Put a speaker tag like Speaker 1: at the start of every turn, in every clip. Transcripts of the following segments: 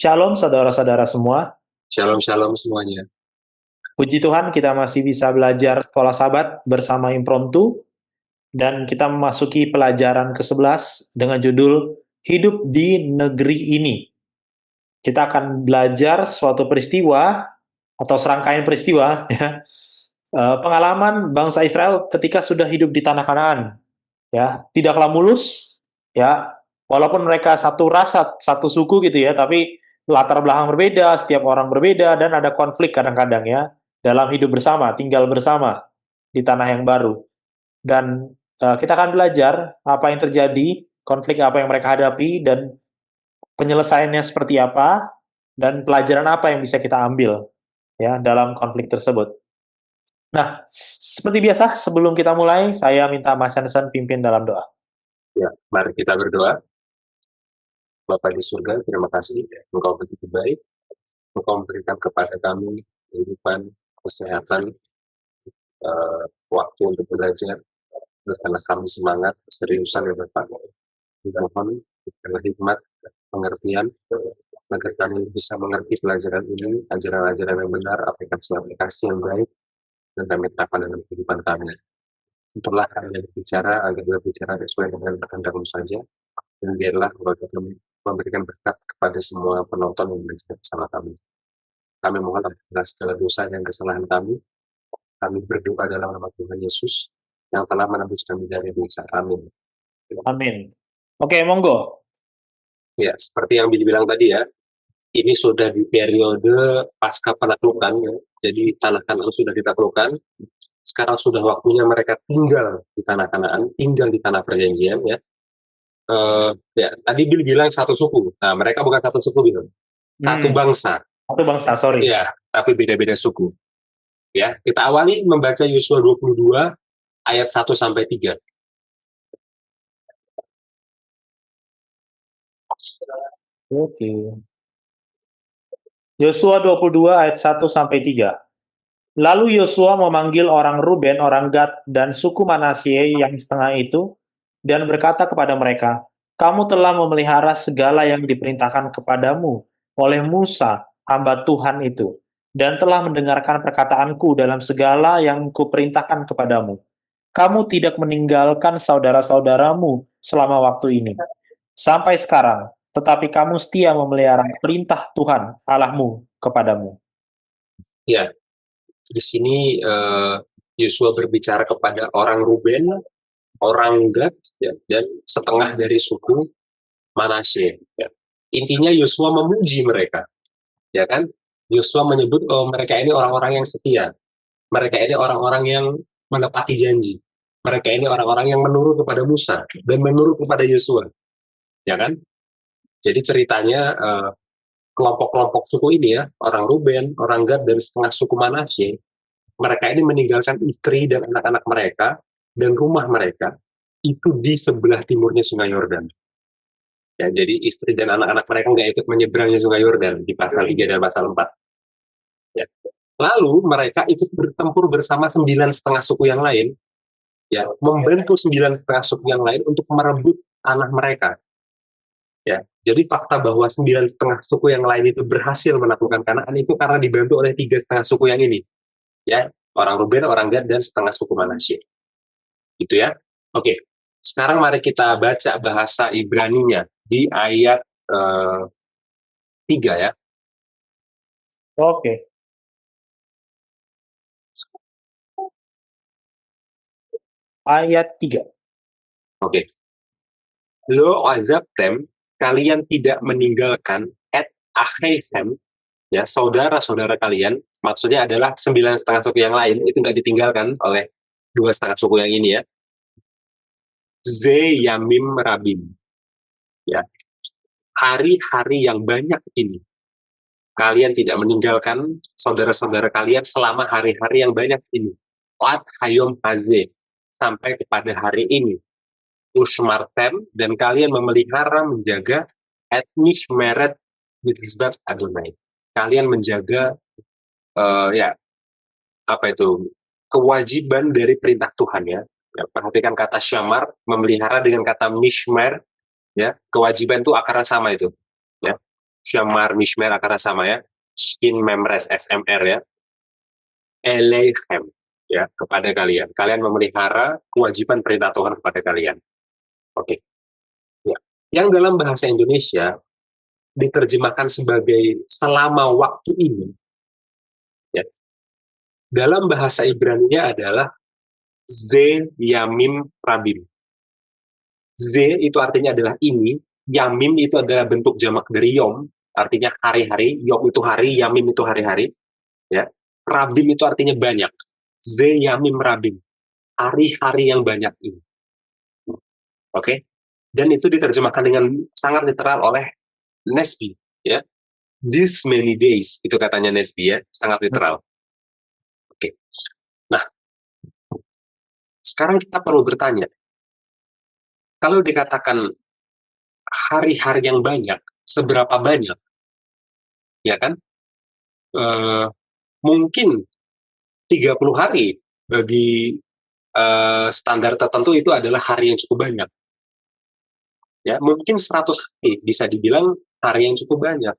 Speaker 1: Shalom saudara-saudara semua.
Speaker 2: Shalom shalom semuanya.
Speaker 1: Puji Tuhan kita masih bisa belajar sekolah sahabat bersama Impromptu. Dan kita memasuki pelajaran ke-11 dengan judul Hidup di Negeri Ini. Kita akan belajar suatu peristiwa atau serangkaian peristiwa ya, pengalaman bangsa Israel ketika sudah hidup di tanah Kanaan. Ya, tidaklah mulus ya, walaupun mereka satu ras, satu suku gitu ya, tapi latar belakang berbeda, setiap orang berbeda, dan ada konflik kadang-kadang ya dalam hidup bersama, tinggal bersama di tanah yang baru. Dan kita akan belajar apa yang terjadi, konflik apa yang mereka hadapi, dan penyelesaiannya seperti apa, dan pelajaran apa yang bisa kita ambil ya dalam konflik tersebut. Nah, seperti biasa sebelum kita mulai, saya minta Mas Hansen pimpin dalam doa.
Speaker 2: Ya, mari kita berdoa. Bapa di surga, terima kasih. Engkau begitu baik. Engkau memberikan kepada kami kehidupan, kesehatan, waktu untuk belajar. Berikanlah kami semangat, keseriusan ya Bapak. Mohon berikanlah hikmat, pengertian, agar kami bisa mengerti pelajaran ini, ajaran-ajaran yang benar, aplikasi-aplikasi yang baik, dan kami terapkan dalam kehidupan kami. Untuklah kami yang berbicara, agar berbicara sesuai dengan kehendak-Mu saja, dan biarlah kami memberikan berkat kepada semua penonton yang belajar bersama kami. Kami mohon ampun segala dosa dan kesalahan kami. Kami berdoa dalam nama Tuhan Yesus yang telah menebus kami dari dosa. Amin.
Speaker 1: Amin. Oke, monggo.
Speaker 2: Ya, seperti yang Billy bilang tadi ya, ini sudah di periode pasca penaklukan ya. Jadi tanah Kanaan sudah ditaklukkan. Sekarang sudah waktunya mereka tinggal di tanah Kanaan, tinggal di tanah perjanjian ya. Ya, tadi Bill bilang satu suku. Nah, mereka bukan satu suku, Bill. Satu bangsa.
Speaker 1: Satu bangsa, sorry.
Speaker 2: Ya, tapi beda-beda suku. Ya, kita awali membaca Yosua 22 ayat 1 sampai 3.
Speaker 1: Oke. Yosua 22 ayat 1 sampai 3. Lalu Yosua memanggil orang Ruben, orang Gad, dan suku Manasye yang setengah itu, dan berkata kepada mereka, "Kamu telah memelihara segala yang diperintahkan kepadamu oleh Musa, hamba Tuhan itu, dan telah mendengarkan perkataanku dalam segala yang kuperintahkan kepadamu. Kamu tidak meninggalkan saudara-saudaramu selama waktu ini, sampai sekarang, tetapi kamu setia memelihara perintah Tuhan Allahmu kepadamu."
Speaker 2: Ya, di sini Yosua berbicara kepada orang Ruben, orang Gad, ya, dan setengah dari suku Manasye. Ya. Intinya Yosua memuji mereka, ya kan? Yosua menyebut mereka ini orang-orang yang setia, mereka ini orang-orang yang menepati janji, mereka ini orang-orang yang menurut kepada Musa dan menurut kepada Yosua, ya kan? Jadi ceritanya kelompok-kelompok suku ini ya, orang Ruben, orang Gad, dan setengah suku Manasye, mereka ini meninggalkan istri dan anak-anak mereka dan rumah mereka itu di sebelah timurnya Sungai Yordan. Ya, jadi istri dan anak-anak mereka nggak ikut menyeberangnya Sungai Yordan di pasal 3 dan pasal 4. Ya. Lalu mereka ikut bertempur bersama 9,5 suku yang lain, ya, membantu 9,5 suku yang lain untuk merebut tanah mereka. Ya, jadi fakta bahwa 9,5 suku yang lain itu berhasil menaklukkan Kanaan itu karena dibantu oleh 3,5 suku yang ini. Ya, orang Ruben, orang Gad, dan setengah suku Manasye. Gitu ya. Oke, sekarang mari kita baca bahasa Ibraninya di ayat 3 ya.
Speaker 1: Oke. Ayat 3.
Speaker 2: Oke. Lo azabtem, kalian tidak meninggalkan et acheichem, ya, saudara-saudara kalian, maksudnya adalah 9,5 suku yang lain, itu nggak ditinggalkan oleh 2,5 suku yang ini ya. Ze yamim rabim, ya, hari-hari yang banyak ini, kalian tidak meninggalkan saudara-saudara kalian selama hari-hari yang banyak ini. At hayom haze, sampai kepada hari ini. Ushmartem, dan kalian memelihara, menjaga etnish meret mitzvah Adonai. Kalian menjaga ya, apa itu, kewajiban dari perintah Tuhan ya. Ya, perhatikan kata syamar, memelihara dengan kata mishmer, ya, kewajiban itu akarnya sama itu, ya. Shamar Mishmer akarnya sama ya, Shin Memres SMR ya, Elechem ya, kepada kalian. Kalian memelihara kewajiban perintah Tuhan kepada kalian. Oke. Ya. Yang dalam bahasa Indonesia diterjemahkan sebagai selama waktu ini, ya. Dalam bahasa Ibrani-nya adalah Ze Yamim Rabim. Ze itu artinya adalah ini, Yamim itu adalah bentuk jamak dari Yom, artinya hari-hari. Yom itu hari, Yamim itu hari-hari. Ya. Rabim itu artinya banyak. Ze Yamim Rabim, hari-hari yang banyak ini. Oke, dan itu diterjemahkan dengan sangat literal oleh Nesby, ya. This many days, itu katanya Nesby ya, sangat literal. Oke, nah sekarang kita perlu bertanya, kalau dikatakan hari-hari yang banyak, seberapa banyak, ya kan? Mungkin 30 hari bagi standar tertentu itu adalah hari yang cukup banyak. Ya, mungkin 100 hari bisa dibilang hari yang cukup banyak.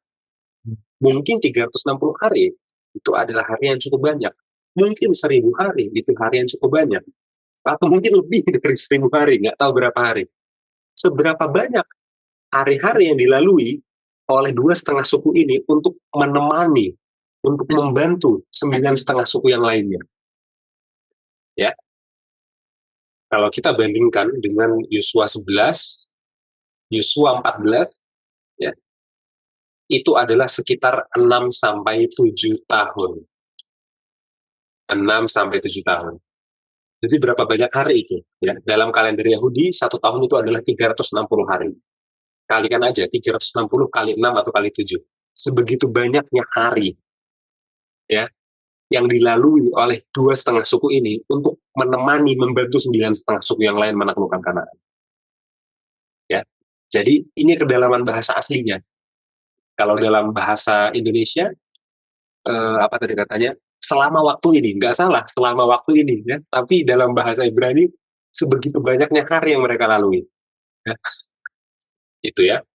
Speaker 2: Mungkin 360 hari itu adalah hari yang cukup banyak. Mungkin 1000 hari itu hari yang cukup banyak. Atau mungkin lebih dari 1000 hari, nggak tahu berapa hari. Seberapa banyak hari-hari yang dilalui oleh 2,5 suku ini untuk menemani, untuk membantu 9,5 suku yang lainnya. Ya, kalau kita bandingkan dengan Yosua 11, Yosua 14, ya, itu adalah sekitar 6 sampai 7 tahun. 6 sampai 7 tahun. Jadi berapa banyak hari itu? Ya, dalam kalender Yahudi, 1 tahun itu adalah 360 hari. Kalikan aja, 360 kali 6 atau kali 7. Sebegitu banyaknya hari, ya, yang dilalui oleh 2,5 suku ini untuk menemani, membantu 9,5 suku yang lain menaklukkan Kanaan. Ya, jadi ini kedalaman bahasa aslinya. Kalau dalam bahasa Indonesia, apa tadi katanya? Selama waktu ini, nggak salah, selama waktu ini, ya. Tapi dalam bahasa Ibrani, sebegitu banyaknya hari yang mereka lalui. Ya. Itu ya.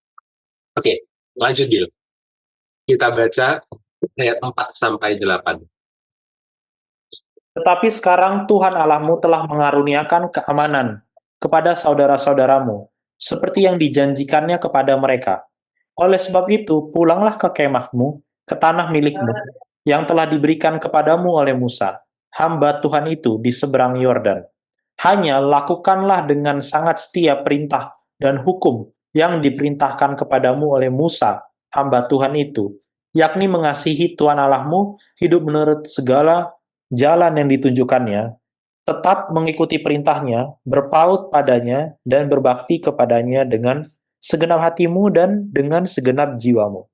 Speaker 2: Oke, lanjut Bill. Kita baca ayat 4 sampai 8.
Speaker 1: Tetapi sekarang Tuhan Allahmu telah mengaruniakan keamanan kepada saudara-saudaramu, seperti yang dijanjikannya kepada mereka. Oleh sebab itu, pulanglah ke kemahmu, ke tanah milikmu, yang telah diberikan kepadamu oleh Musa, hamba Tuhan itu di seberang Yordan. Hanya lakukanlah dengan sangat setia perintah dan hukum yang diperintahkan kepadamu oleh Musa, hamba Tuhan itu, yakni mengasihi Tuhan Allahmu, hidup menurut segala jalan yang ditunjukkannya, tetap mengikuti perintahnya, berpaut padanya, dan berbakti kepadanya dengan segenap hatimu dan dengan segenap jiwamu.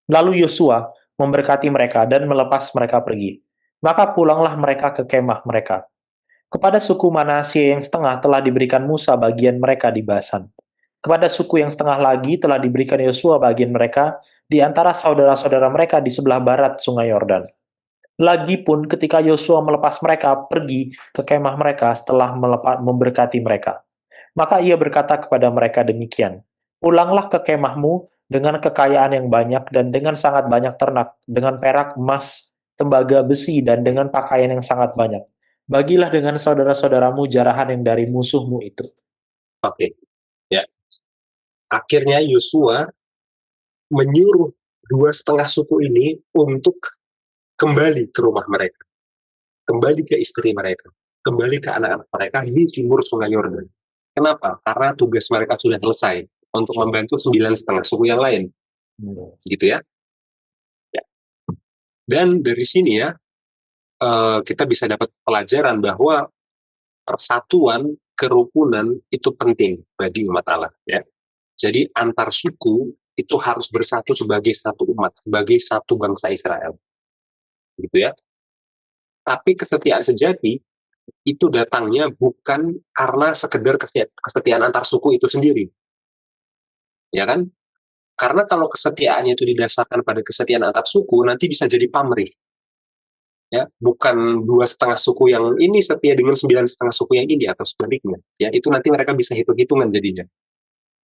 Speaker 1: Lalu Yosua memberkati mereka dan melepas mereka pergi. Maka pulanglah mereka ke kemah mereka. Kepada suku Manasye yang setengah telah diberikan Musa bagian mereka di Basan. Kepada suku yang setengah lagi telah diberikan Yosua bagian mereka di antara saudara-saudara mereka di sebelah barat Sungai Yordan. Lagipun ketika Yosua melepas mereka pergi ke kemah mereka setelah memberkati mereka, maka ia berkata kepada mereka demikian, pulanglah ke kemahmu dengan kekayaan yang banyak dan dengan sangat banyak ternak, dengan perak, emas, tembaga, besi, dan dengan pakaian yang sangat banyak. Bagilah dengan saudara-saudaramu jarahan yang dari musuhmu itu.
Speaker 2: Oke, ya. Akhirnya Yosua menyuruh 2,5 suku ini untuk kembali ke rumah mereka, kembali ke istri mereka, kembali ke anak-anak mereka di timur Sungai Yordan. Kenapa? Karena tugas mereka sudah selesai untuk membantu 9,5 suku yang lain. Gitu ya. Ya. Dan dari sini ya, kita bisa dapat pelajaran bahwa persatuan, kerukunan itu penting bagi umat Allah. Ya. Jadi antar suku itu harus bersatu sebagai satu umat, sebagai satu bangsa Israel. Gitu ya. Tapi kesetiaan sejati itu datangnya bukan karena sekedar kesetiaan antar suku itu sendiri. Ya kan? Karena kalau kesetiaannya itu didasarkan pada kesetiaan antar suku, nanti bisa jadi pamrih. Ya, bukan 2,5 suku yang ini setia dengan 9,5 suku yang ini atau sebaliknya. Ya, itu nanti mereka bisa hitung-hitungan jadinya.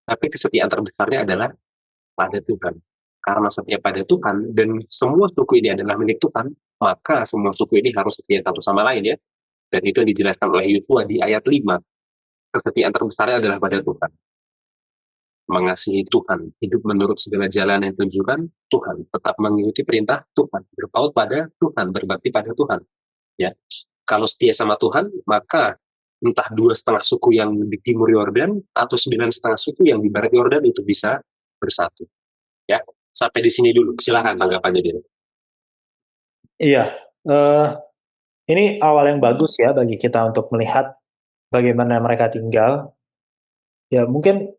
Speaker 2: Tapi kesetiaan terbesarnya adalah pada Tuhan. karena setia pada Tuhan dan semua suku ini adalah milik Tuhan, maka semua suku ini harus setia satu sama lain ya. Dan itu yang dijelaskan oleh Yosua di ayat 5. Kesetiaan terbesarnya adalah pada Tuhan. Mengasihi Tuhan, hidup menurut segala jalan yang tunjukkan Tuhan, tetap mengikuti perintah Tuhan, berpaut pada Tuhan, berbakti pada Tuhan. Ya, kalau setia sama Tuhan, maka entah 2,5 suku yang di timur Yordan atau 9,5 suku yang di barat Yordan itu bisa bersatu. Ya, sampai di sini dulu. Silakan tanggapannya dia.
Speaker 1: Iya, ini awal yang bagus ya bagi kita untuk melihat bagaimana mereka tinggal. Ya mungkin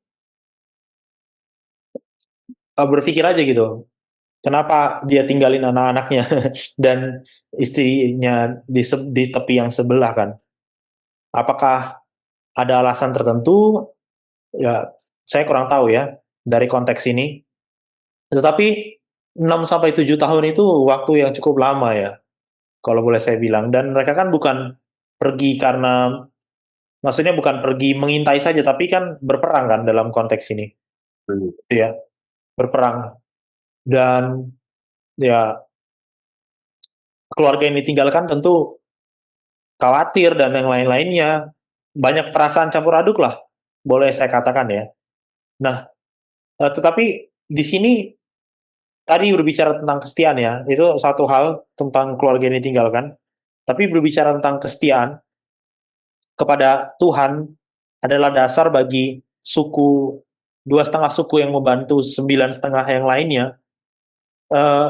Speaker 1: berpikir aja gitu, kenapa dia tinggalin anak-anaknya dan istrinya di tepi yang sebelah kan? Apakah ada alasan tertentu? Ya, saya kurang tahu ya dari konteks ini. Tetapi 6 sampai 7 tahun itu waktu yang cukup lama ya, kalau boleh saya bilang. Dan mereka kan bukan pergi karena, maksudnya bukan pergi mengintai saja, tapi kan berperang kan dalam konteks ini. Ya, berperang. Dan ya keluarga yang ditinggalkan tentu khawatir dan yang lain-lainnya. Banyak perasaan campur aduk lah, boleh saya katakan ya. Nah, tetapi di sini tadi berbicara tentang kesetiaan ya, itu satu hal tentang keluarga yang ditinggalkan. Tapi berbicara tentang kesetiaan kepada Tuhan adalah dasar bagi suku 2,5 suku yang membantu 9,5 yang lainnya. Eh,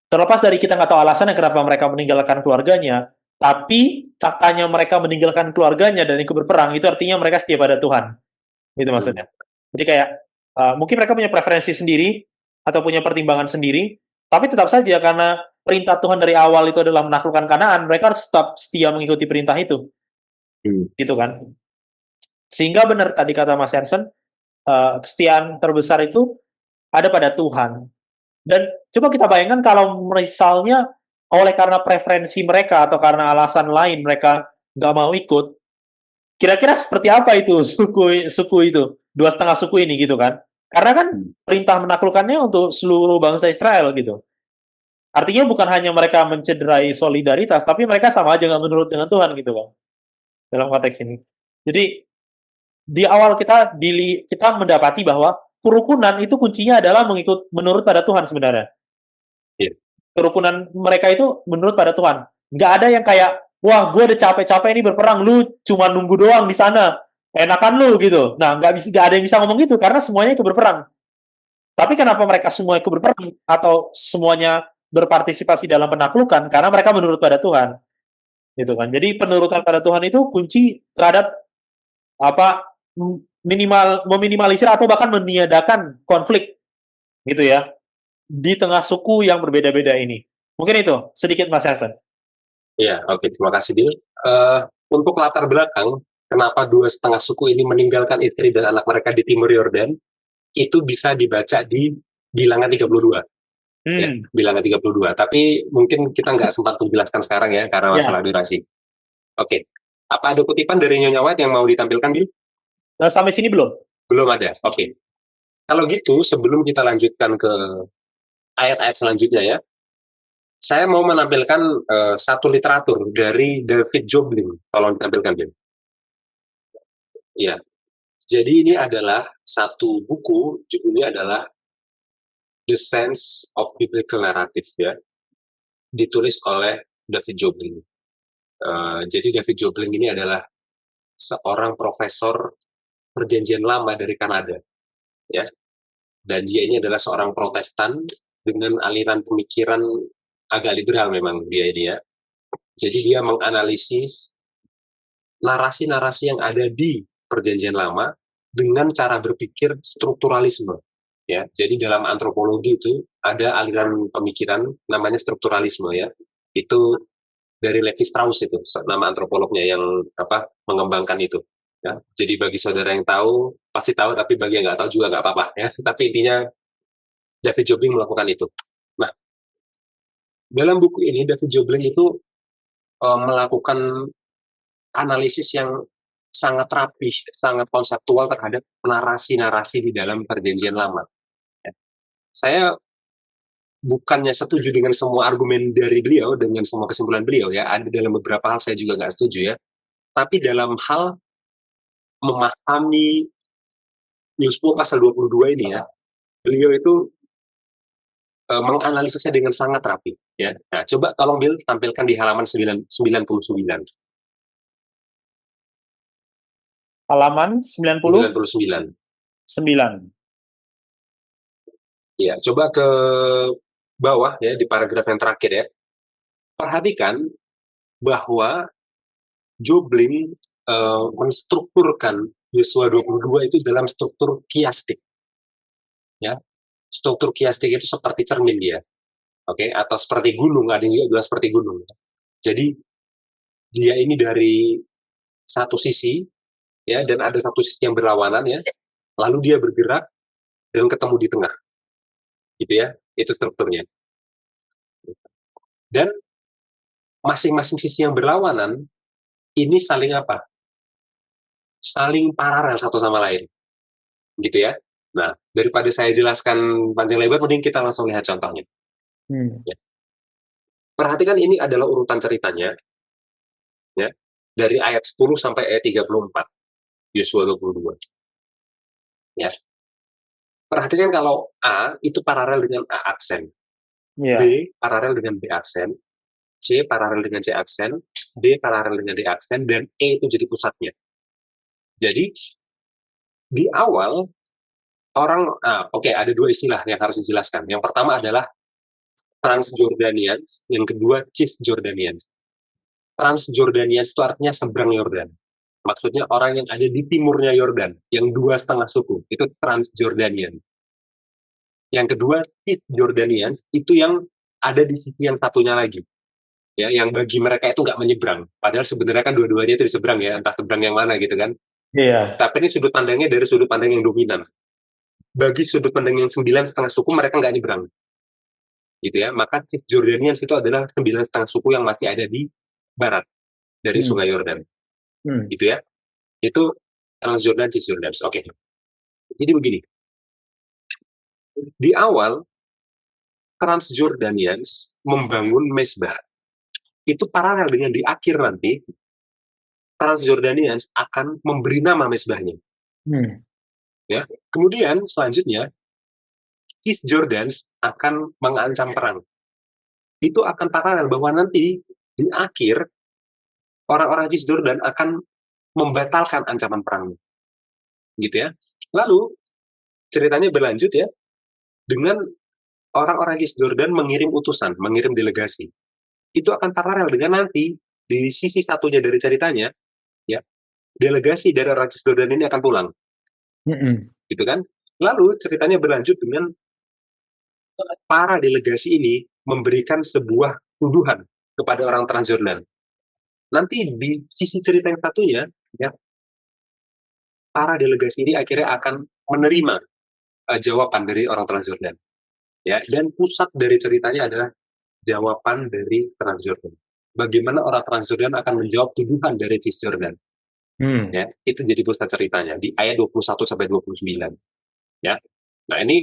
Speaker 1: Terlepas dari kita nggak tahu alasannya kenapa mereka meninggalkan keluarganya, tapi faktanya mereka meninggalkan keluarganya dan ikut berperang, itu artinya mereka setia pada Tuhan. Itu maksudnya. Jadi kayak, mungkin mereka punya preferensi sendiri, atau punya pertimbangan sendiri, tapi tetap saja karena perintah Tuhan dari awal itu adalah menaklukkan Kanaan, mereka harus tetap setia mengikuti perintah itu. Gitu kan. Sehingga benar tadi kata Mas Hansen, kesetiaan terbesar itu ada pada Tuhan. Dan coba kita bayangkan kalau misalnya oleh karena preferensi mereka atau karena alasan lain mereka nggak mau ikut, kira-kira seperti apa itu suku itu, 2,5 suku ini gitu kan? Karena kan perintah menaklukkannya untuk seluruh bangsa Israel gitu. Artinya bukan hanya mereka mencederai solidaritas, tapi mereka sama aja nggak menurut dengan Tuhan gitu kan, dalam konteks ini. Jadi di awal kita mendapati bahwa kerukunan itu kuncinya adalah menurut pada Tuhan sebenarnya.
Speaker 2: Yeah.
Speaker 1: Kerukunan mereka itu menurut pada Tuhan. Nggak ada yang kayak, wah gue udah capek-capek ini berperang, lu cuma nunggu doang di sana, enakan lu gitu. Nah, nggak ada yang bisa ngomong gitu karena semuanya ikut berperang. Tapi kenapa mereka semua ikut berperang atau semuanya berpartisipasi dalam penaklukan? Karena mereka menurut pada Tuhan, gitu kan. Jadi penurutan pada Tuhan itu kunci terhadap apa meminimalisir atau bahkan meniadakan konflik, gitu ya, di tengah suku yang berbeda-beda ini. Mungkin itu sedikit Mas Hasan.
Speaker 2: Ya, oke, terima kasih Bil. Untuk latar belakang, kenapa 2,5 suku ini meninggalkan istri dan anak mereka di timur Yordan, itu bisa dibaca di bilangan 32. Ya, bilangan 32. Tapi mungkin kita nggak sempat menjelaskan sekarang ya, karena masalah durasi. Oke. Apa ada kutipan dari Nyonya White yang mau ditampilkan, Bil?
Speaker 1: Sampai sini belum?
Speaker 2: Belum ada, oke. Kalau gitu, sebelum kita lanjutkan ke ayat-ayat selanjutnya ya, saya mau menampilkan satu literatur dari David Jobling. Tolong ditampilkan, Bil. Ya, jadi ini adalah satu buku, judulnya adalah The Sense of Biblical Narrative ya, ditulis oleh David Jobling. Jadi David Jobling ini adalah seorang profesor perjanjian lama dari Kanada, ya. Dan dia ini adalah seorang Protestan dengan aliran pemikiran agak liberal memang dia ini ya. Jadi dia menganalisis narasi-narasi yang ada di perjanjian lama dengan cara berpikir strukturalisme. Ya, jadi dalam antropologi itu ada aliran pemikiran namanya strukturalisme ya. Itu dari Levi Strauss itu nama antropolognya yang mengembangkan itu. Ya, jadi bagi saudara yang tahu pasti tahu, tapi bagi yang nggak tahu juga nggak apa-apa ya. Tapi intinya David Jobling melakukan itu. Nah, dalam buku ini David Jobling itu melakukan analisis yang sangat rapi, sangat konseptual terhadap narasi-narasi di dalam perjanjian lama. Ya. saya bukannya setuju dengan semua argumen dari beliau, dengan semua kesimpulan beliau ya. Ada dalam beberapa hal saya juga nggak setuju ya. Tapi dalam hal memahami Yusuf pasal 22 ini ya, beliau itu menganalisisnya dengan sangat rapi ya. Nah, coba tolong Bill tampilkan di halaman 99.
Speaker 1: Halaman 99.
Speaker 2: 99. Ya, coba ke bawah ya di paragraf yang terakhir ya. Perhatikan bahwa Jobling menstrukturkan Yosua 22 itu dalam struktur kiastik ya. Struktur kiastik itu seperti cermin dia. Oke, atau seperti gunung, ada yang juga bilang seperti gunung. Jadi dia ini dari satu sisi ya, dan ada satu sisi yang berlawanan ya. Lalu dia bergerak dan ketemu di tengah. Gitu ya. Itu strukturnya. Dan masing-masing sisi yang berlawanan ini saling apa? Saling paralel satu sama lain. Gitu ya. Nah, daripada saya jelaskan panjang lebar, mending kita langsung lihat contohnya. Ya. Perhatikan ini adalah urutan ceritanya ya, dari ayat 10 sampai ayat 34 Yosua 22. Ya. Perhatikan kalau A itu paralel dengan A aksen, B paralel dengan B aksen, C paralel dengan C aksen, D paralel dengan D aksen, dan E itu jadi pusatnya. Jadi di awal orang, ada dua istilah yang harus dijelaskan. Yang pertama adalah Transjordanians, yang kedua Cisjordanians. Transjordanians itu artinya seberang Yordan. Maksudnya orang yang ada di timurnya Yordan, yang 2,5 suku, itu Transjordanian. Yang kedua, Cisjordanian, itu yang ada di sisi yang satunya lagi. Ya, yang bagi mereka itu nggak menyeberang. Padahal sebenarnya kan dua-duanya itu diseberang ya, entah seberang yang mana gitu kan.
Speaker 1: Iya.
Speaker 2: Tapi ini sudut pandangnya dari sudut pandang yang dominan. Bagi sudut pandang yang 9,5 suku, mereka nggak nyeberang. Gitu ya. Maka Cisjordanians itu adalah 9,5 suku yang masih ada di barat dari Sungai Yordan. Gitu ya. Itu Transjordan, Cisjordanians. Oke. Jadi begini. Di awal, Transjordanians membangun mesbah. Itu paralel dengan di akhir nanti, Transjordanians akan memberi nama mesbahnya. Ya. Kemudian selanjutnya, Cisjordanians akan mengancam perang. Itu akan paralel bahwa nanti di akhir orang-orang Cisjordan akan membatalkan ancaman perang. Gitu ya. Lalu ceritanya berlanjut ya dengan orang-orang Cisjordan mengirim utusan, mengirim delegasi. Itu akan paralel dengan nanti di sisi satunya dari ceritanya ya, delegasi dari orang Cisjordan ini akan pulang. Gitu kan? Lalu ceritanya berlanjut dengan para delegasi ini memberikan sebuah tuduhan kepada orang Transjordan. Nanti di sisi cerita yang satunya, ya, para delegasi ini akhirnya akan menerima jawaban dari orang Transjordan. Ya, dan pusat dari ceritanya adalah jawaban dari Transjordan. Bagaimana orang Transjordan akan menjawab tuduhan dari Cisjordan. Ya, itu jadi pusat ceritanya di ayat 21 sampai 29. Ya. Nah, ini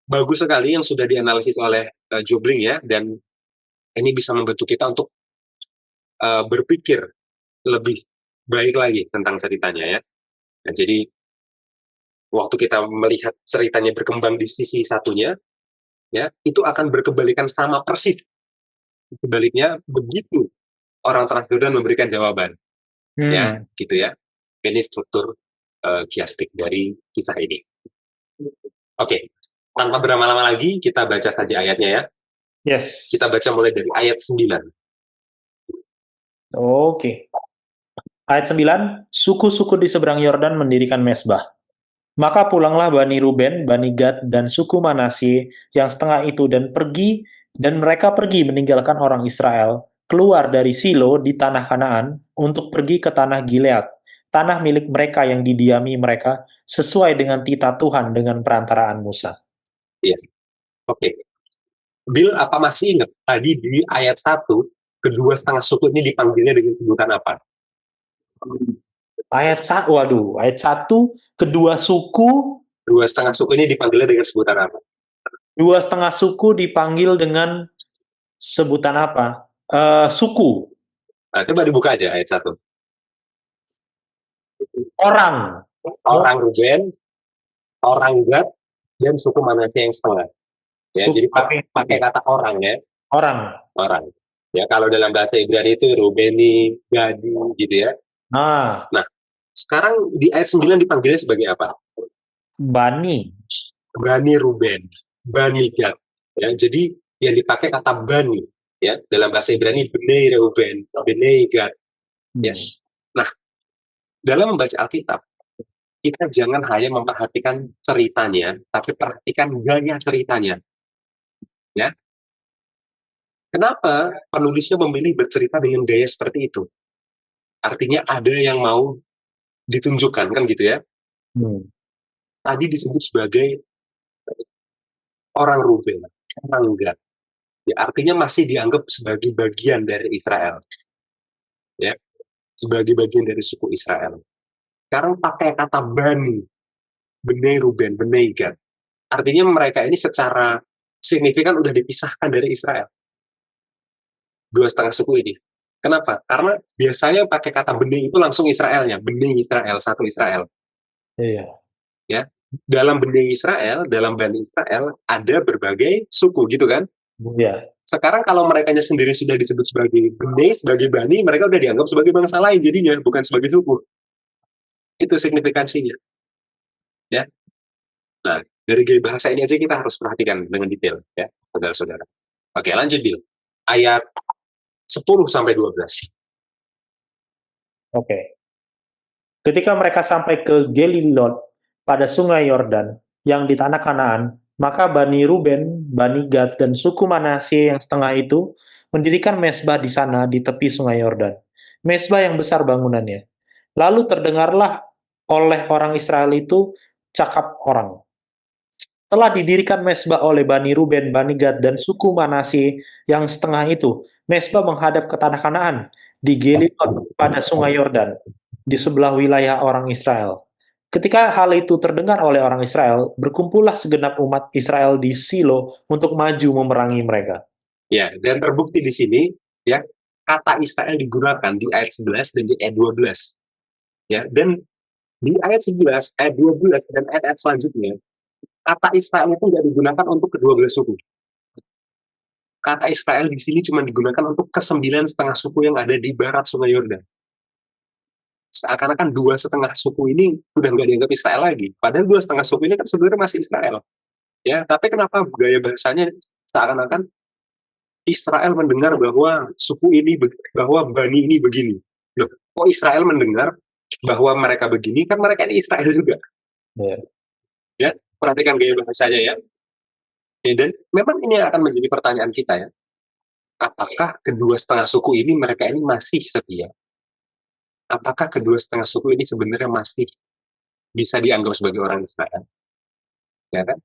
Speaker 2: bagus sekali yang sudah dianalisis oleh Jobling ya, dan ini bisa membantu kita untuk berpikir lebih baik lagi tentang ceritanya ya. Nah, jadi waktu kita melihat ceritanya berkembang di sisi satunya, ya itu akan berkebalikan sama persis. Sebaliknya begitu orang Transjordan memberikan jawaban, ya gitu ya. Ini struktur kiastik dari kisah ini. Oke, tanpa berlama-lama lagi kita baca saja ayatnya ya.
Speaker 1: Yes.
Speaker 2: Kita baca mulai dari ayat 9.
Speaker 1: Oke. Ayat 9, suku-suku di seberang Yordan mendirikan mesbah. Maka pulanglah Bani Ruben, Bani Gad, dan suku Manasye yang setengah itu dan mereka pergi meninggalkan orang Israel, keluar dari Silo di tanah Kanaan untuk pergi ke tanah Gilead, tanah milik mereka yang didiami mereka, sesuai dengan titah Tuhan dengan perantaraan Musa.
Speaker 2: Iya. Oke. Bill, apa masih ingat tadi di ayat 1, kedua setengah suku ini dipanggilnya dengan sebutan apa?
Speaker 1: Ayat 1, kedua suku.
Speaker 2: Dua setengah suku ini dipanggilnya dengan sebutan apa?
Speaker 1: Dua setengah suku dipanggil dengan sebutan apa? Suku.
Speaker 2: Nah, coba dibuka aja ayat 1.
Speaker 1: Orang.
Speaker 2: Orang Ruben, orang Gad, dan suku Manasye yang setengah. Ya,
Speaker 1: Suku
Speaker 2: jadi
Speaker 1: pakai
Speaker 2: pakai kata orang ya,
Speaker 1: orang.
Speaker 2: orang. Ya, kalau dalam bahasa Ibrani itu Rubeni, Gadi, gitu ya.
Speaker 1: Nah,
Speaker 2: Nah, sekarang di ayat 9 dipanggilnya sebagai apa?
Speaker 1: Bani.
Speaker 2: Bani Ruben, Bani Gad. Ya, jadi yang dipakai kata Bani ya dalam bahasa Ibrani Bnei Reuben, Bnei Gad. Ya.
Speaker 1: Hmm.
Speaker 2: Nah, dalam membaca Alkitab kita jangan hanya memperhatikan ceritanya, tapi perhatikan gaya ceritanya. Ya, kenapa penulisnya memilih bercerita dengan gaya seperti itu? Artinya ada yang mau ditunjukkan kan gitu ya.
Speaker 1: Hmm.
Speaker 2: Tadi disebut sebagai orang Ruben, orang Gad. Ya, artinya masih dianggap sebagai bagian dari Israel. Ya, sebagai bagian dari suku Israel. Sekarang pakai kata Bani, Bnei Ruben, Bnei Gad. Artinya mereka ini secara signifikan udah dipisahkan dari Israel. Dua setengah suku ini. Kenapa? Karena biasanya pakai kata benih itu langsung Israelnya, benih Israel, satu Israel.
Speaker 1: Iya.
Speaker 2: Ya, dalam benih Israel, dalam Bani Israel ada berbagai suku gitu kan.
Speaker 1: Iya.
Speaker 2: Sekarang kalau mereka sendiri sudah disebut sebagai benih, sebagai bani, mereka udah dianggap sebagai bangsa lain jadinya, bukan sebagai suku. Itu signifikansinya. Ya. Nah, dari gaya bahasa ini aja kita harus perhatikan dengan detail ya, saudara-saudara. Oke, lanjut Bill. Ayat 10 sampai 12.
Speaker 1: Oke. Ketika mereka sampai ke Gelilot pada sungai Yordan yang di tanah Kanaan, maka Bani Ruben, Bani Gad, dan suku Manasye yang setengah itu mendirikan mesbah di sana di tepi sungai Yordan. Mesbah yang besar bangunannya. Lalu terdengarlah oleh orang Israel itu cakap orang. Telah didirikan mesbah oleh Bani Ruben, Bani Gad, dan suku Manasye yang setengah itu. Mesbah menghadap ke tanah Kanaan di Gelilot pada sungai Yordan, di sebelah wilayah orang Israel. Ketika hal itu terdengar oleh orang Israel, berkumpullah segenap umat Israel di Silo untuk maju memerangi mereka.
Speaker 2: Ya, dan terbukti di sini ya kata Israel digunakan di ayat 11 dan di ayat 12. Ya, dan di ayat 11, ayat 12 dan ayat selanjutnya kata Israel itu nggak digunakan untuk kedua belas suku. Kata Israel di sini cuma digunakan untuk kesembilan setengah suku yang ada di barat Sungai Yordan. Seakan-akan dua setengah suku ini udah nggak dianggap Israel lagi. Padahal dua setengah suku ini kan sebenarnya masih Israel. Ya, tapi kenapa gaya bahasanya seakan-akan Israel mendengar bahwa suku ini, bahwa Bani ini begini. Loh, kok Israel mendengar bahwa mereka begini, kan mereka ini Israel juga.
Speaker 1: Yeah.
Speaker 2: Ya, perhatikan gaya bahasanya ya. Ya, dan memang ini akan menjadi pertanyaan kita ya. Apakah kedua setengah suku ini mereka ini masih setia? Apakah kedua setengah suku ini sebenarnya masih bisa dianggap sebagai orang Israel? Ya kan?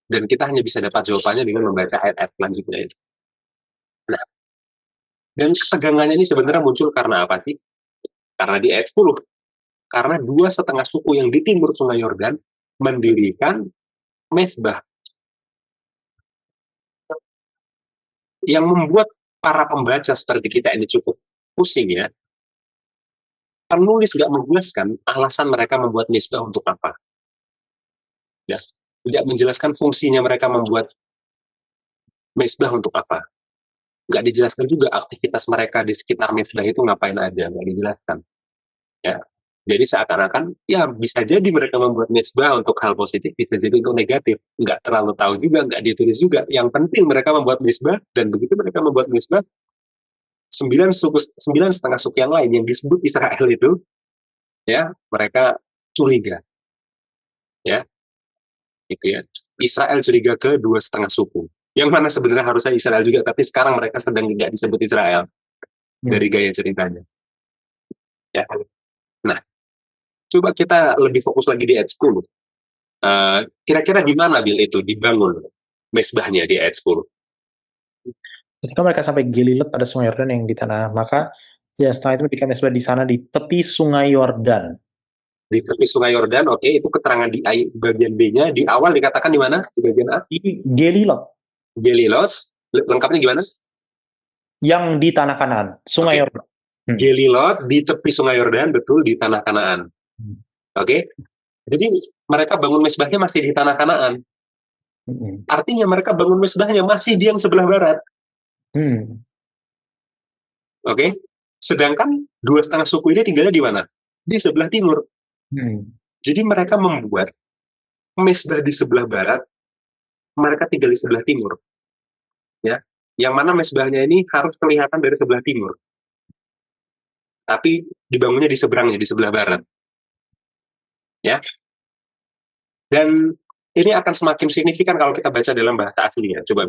Speaker 2: Dan kita hanya bisa dapat jawabannya dengan membaca ayat-ayat selanjutnya. Nah, dan ketegangannya ini sebenarnya muncul karena apa sih? Karena di ayat 10. Karena dua setengah suku yang di timur Sungai Yordan mendirikan mezbah yang membuat para pembaca seperti kita ini cukup pusing ya. Penulis nggak menjelaskan alasan mereka membuat mezbah untuk apa. Ya, tidak menjelaskan fungsinya mereka membuat mezbah untuk apa. Nggak dijelaskan juga aktivitas mereka di sekitar mezbah itu ngapain aja, nggak dijelaskan. Ya, jadi seakan-akan ya bisa jadi mereka membuat mezbah untuk hal positif, bisa jadi untuk negatif. Nggak terlalu tahu juga, nggak ditulis juga. Yang penting mereka membuat mezbah, dan begitu mereka membuat mezbah, sembilan setengah suku yang lain yang disebut Israel itu, ya mereka curiga, ya gitu ya. Israel curiga ke dua setengah suku. Yang mana sebenarnya harusnya Israel juga, tapi sekarang mereka sedang tidak disebut Israel dari gaya ceritanya. Ya. Nah, coba kita lebih fokus lagi di ayat 10. Kira-kira di mana Bil itu dibangun mesbahnya di ayat 10?
Speaker 1: Ketika mereka sampai Gelilot pada sungai Yordan yang di tanah, maka ya setelah itu mendirikan mesbah di sana di tepi sungai Yordan.
Speaker 2: Di tepi Sungai Yordan, oke, itu keterangan di bagian B-nya. Di awal dikatakan di mana? Di bagian A?
Speaker 1: Di Gelilot,
Speaker 2: Gelilot. Lengkapnya gimana?
Speaker 1: yang di tanah Kanaan, Sungai
Speaker 2: Oke.
Speaker 1: Yordan.
Speaker 2: Gelilot di tepi Sungai Yordan, betul, di tanah Kanaan. Oke. Jadi mereka bangun mesbahnya masih di tanah Kanaan. Artinya mereka bangun mesbahnya masih di yang sebelah barat. Oke. Sedangkan dua setengah suku ini tinggalnya di mana? Di sebelah timur. Jadi mereka membuat mesbah di sebelah barat, mereka tinggal di sebelah timur. Ya. Yang mana mesbahnya ini harus kelihatan dari sebelah timur. Tapi dibangunnya di seberangnya, di sebelah barat. Ya. Dan ini akan semakin signifikan kalau kita baca dalam bahasa aslinya. Coba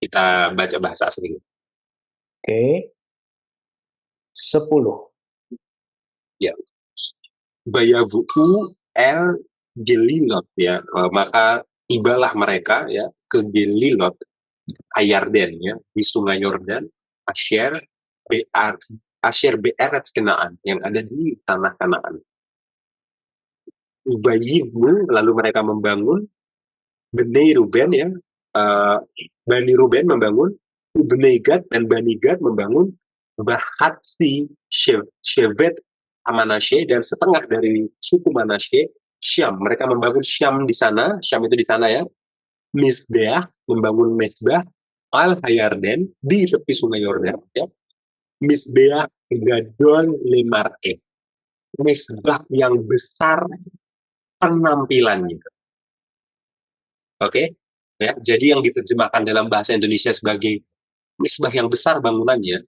Speaker 2: kita baca bahasa aslinya.
Speaker 1: Oke. 10.
Speaker 2: Ya. Bayavu'u el Gelilot, ya. Maka tibalah mereka ya ke Gelilot, Ayarden, ya, di Sungai Yordan, Asher Be'eretz Kenaan, yang ada di tanah Kanaan. Ubayyihu, lalu mereka membangun Bnei Ruben, ya, Bani Ruben membangun, Bnei Gad dan Bani Gad membangun Bahatsi Shevet Manasye, dan setengah dari suku Manasye Syam. Mereka membangun Syam di sana, Syam itu di sana, ya. Misbeah membangun mesbah al Hayarden di tepi Sungai Yordan, ya. Misbeah Gadol Lemar'e, mesbah yang besar penampilannya. Oke, ya. Jadi yang diterjemahkan dalam bahasa Indonesia sebagai misbah yang besar bangunannya,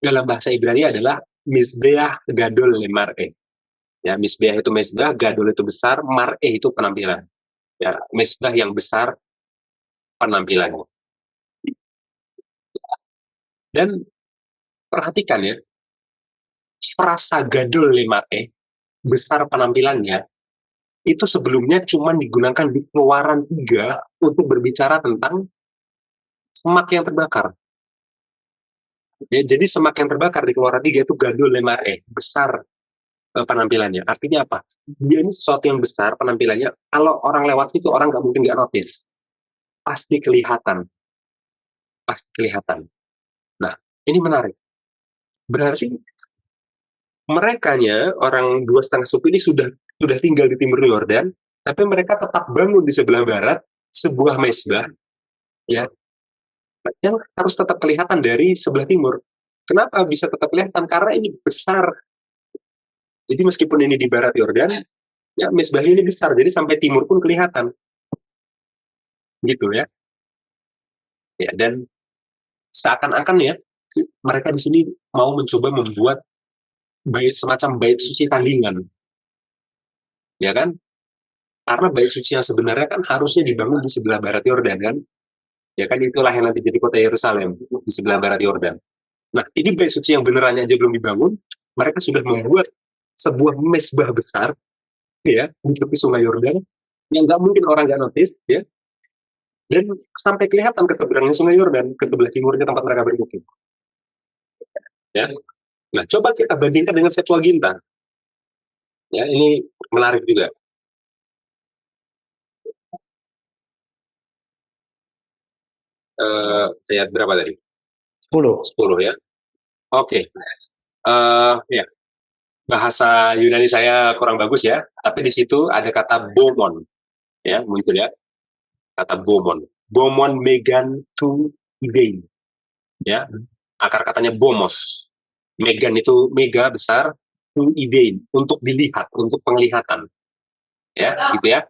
Speaker 2: dalam bahasa Ibrani adalah Misbeah Gadol Lemar'e. Ya, misbeah itu mesbah, gadol itu besar, mar'e itu penampilan. Ya, mesbah yang besar penampilannya. Dan perhatikan ya, frasa gadol lemar'e, besar penampilannya, itu sebelumnya cuma digunakan di Keluaran 3 untuk berbicara tentang semak yang terbakar. Ya, jadi semak yang terbakar di Keluaran 3 itu gadol lemar'e, besar penampilannya. Artinya apa? Dia ini sesuatu yang besar penampilannya. Kalau orang lewat itu, orang nggak mungkin nggak notice. Pasti kelihatan. Pasti kelihatan. Nah, ini menarik. Berarti merekanya, orang dua setengah suku ini sudah tinggal di timur Yordan, tapi mereka tetap bangun di sebelah barat sebuah mesbah, ya, yang harus tetap kelihatan dari sebelah timur. Kenapa bisa tetap kelihatan? Karena ini besar. Jadi meskipun ini di barat Yordan, ya mesbahnya ini besar, jadi sampai timur pun kelihatan, gitu ya. Ya, dan seakan-akan ya mereka di sini mau mencoba membuat semacam bait suci tandingan, ya kan? Karena bait suci yang sebenarnya kan harusnya dibangun di sebelah barat Yordan, kan? Ya kan, itulah yang nanti jadi kota Yerusalem, di sebelah barat Yordan. Nah, ini bait suci yang benerannya aja belum dibangun, mereka sudah membuat sebuah mesbah besar, ya, di tepi Sungai Yordan, yang nggak mungkin orang nggak notice, ya, dan sampai kelihatan ke seberangnya Sungai Yordan, ke sebelah timurnya tempat mereka bermukim. Ya. Nah, coba kita bandingkan dengan Septuaginta. Ya, ini menarik juga. Saya berapa tadi?
Speaker 1: 10.
Speaker 2: 10 ya. Oke. Ya. Bahasa Yunani saya kurang bagus ya, tapi di situ ada kata bomon, ya, muncul ya, kata bomon. Bomon megan to idein, ya, akar katanya bomos. Megan itu mega, besar, to idein, untuk dilihat, untuk penglihatan, ya, gitu ya.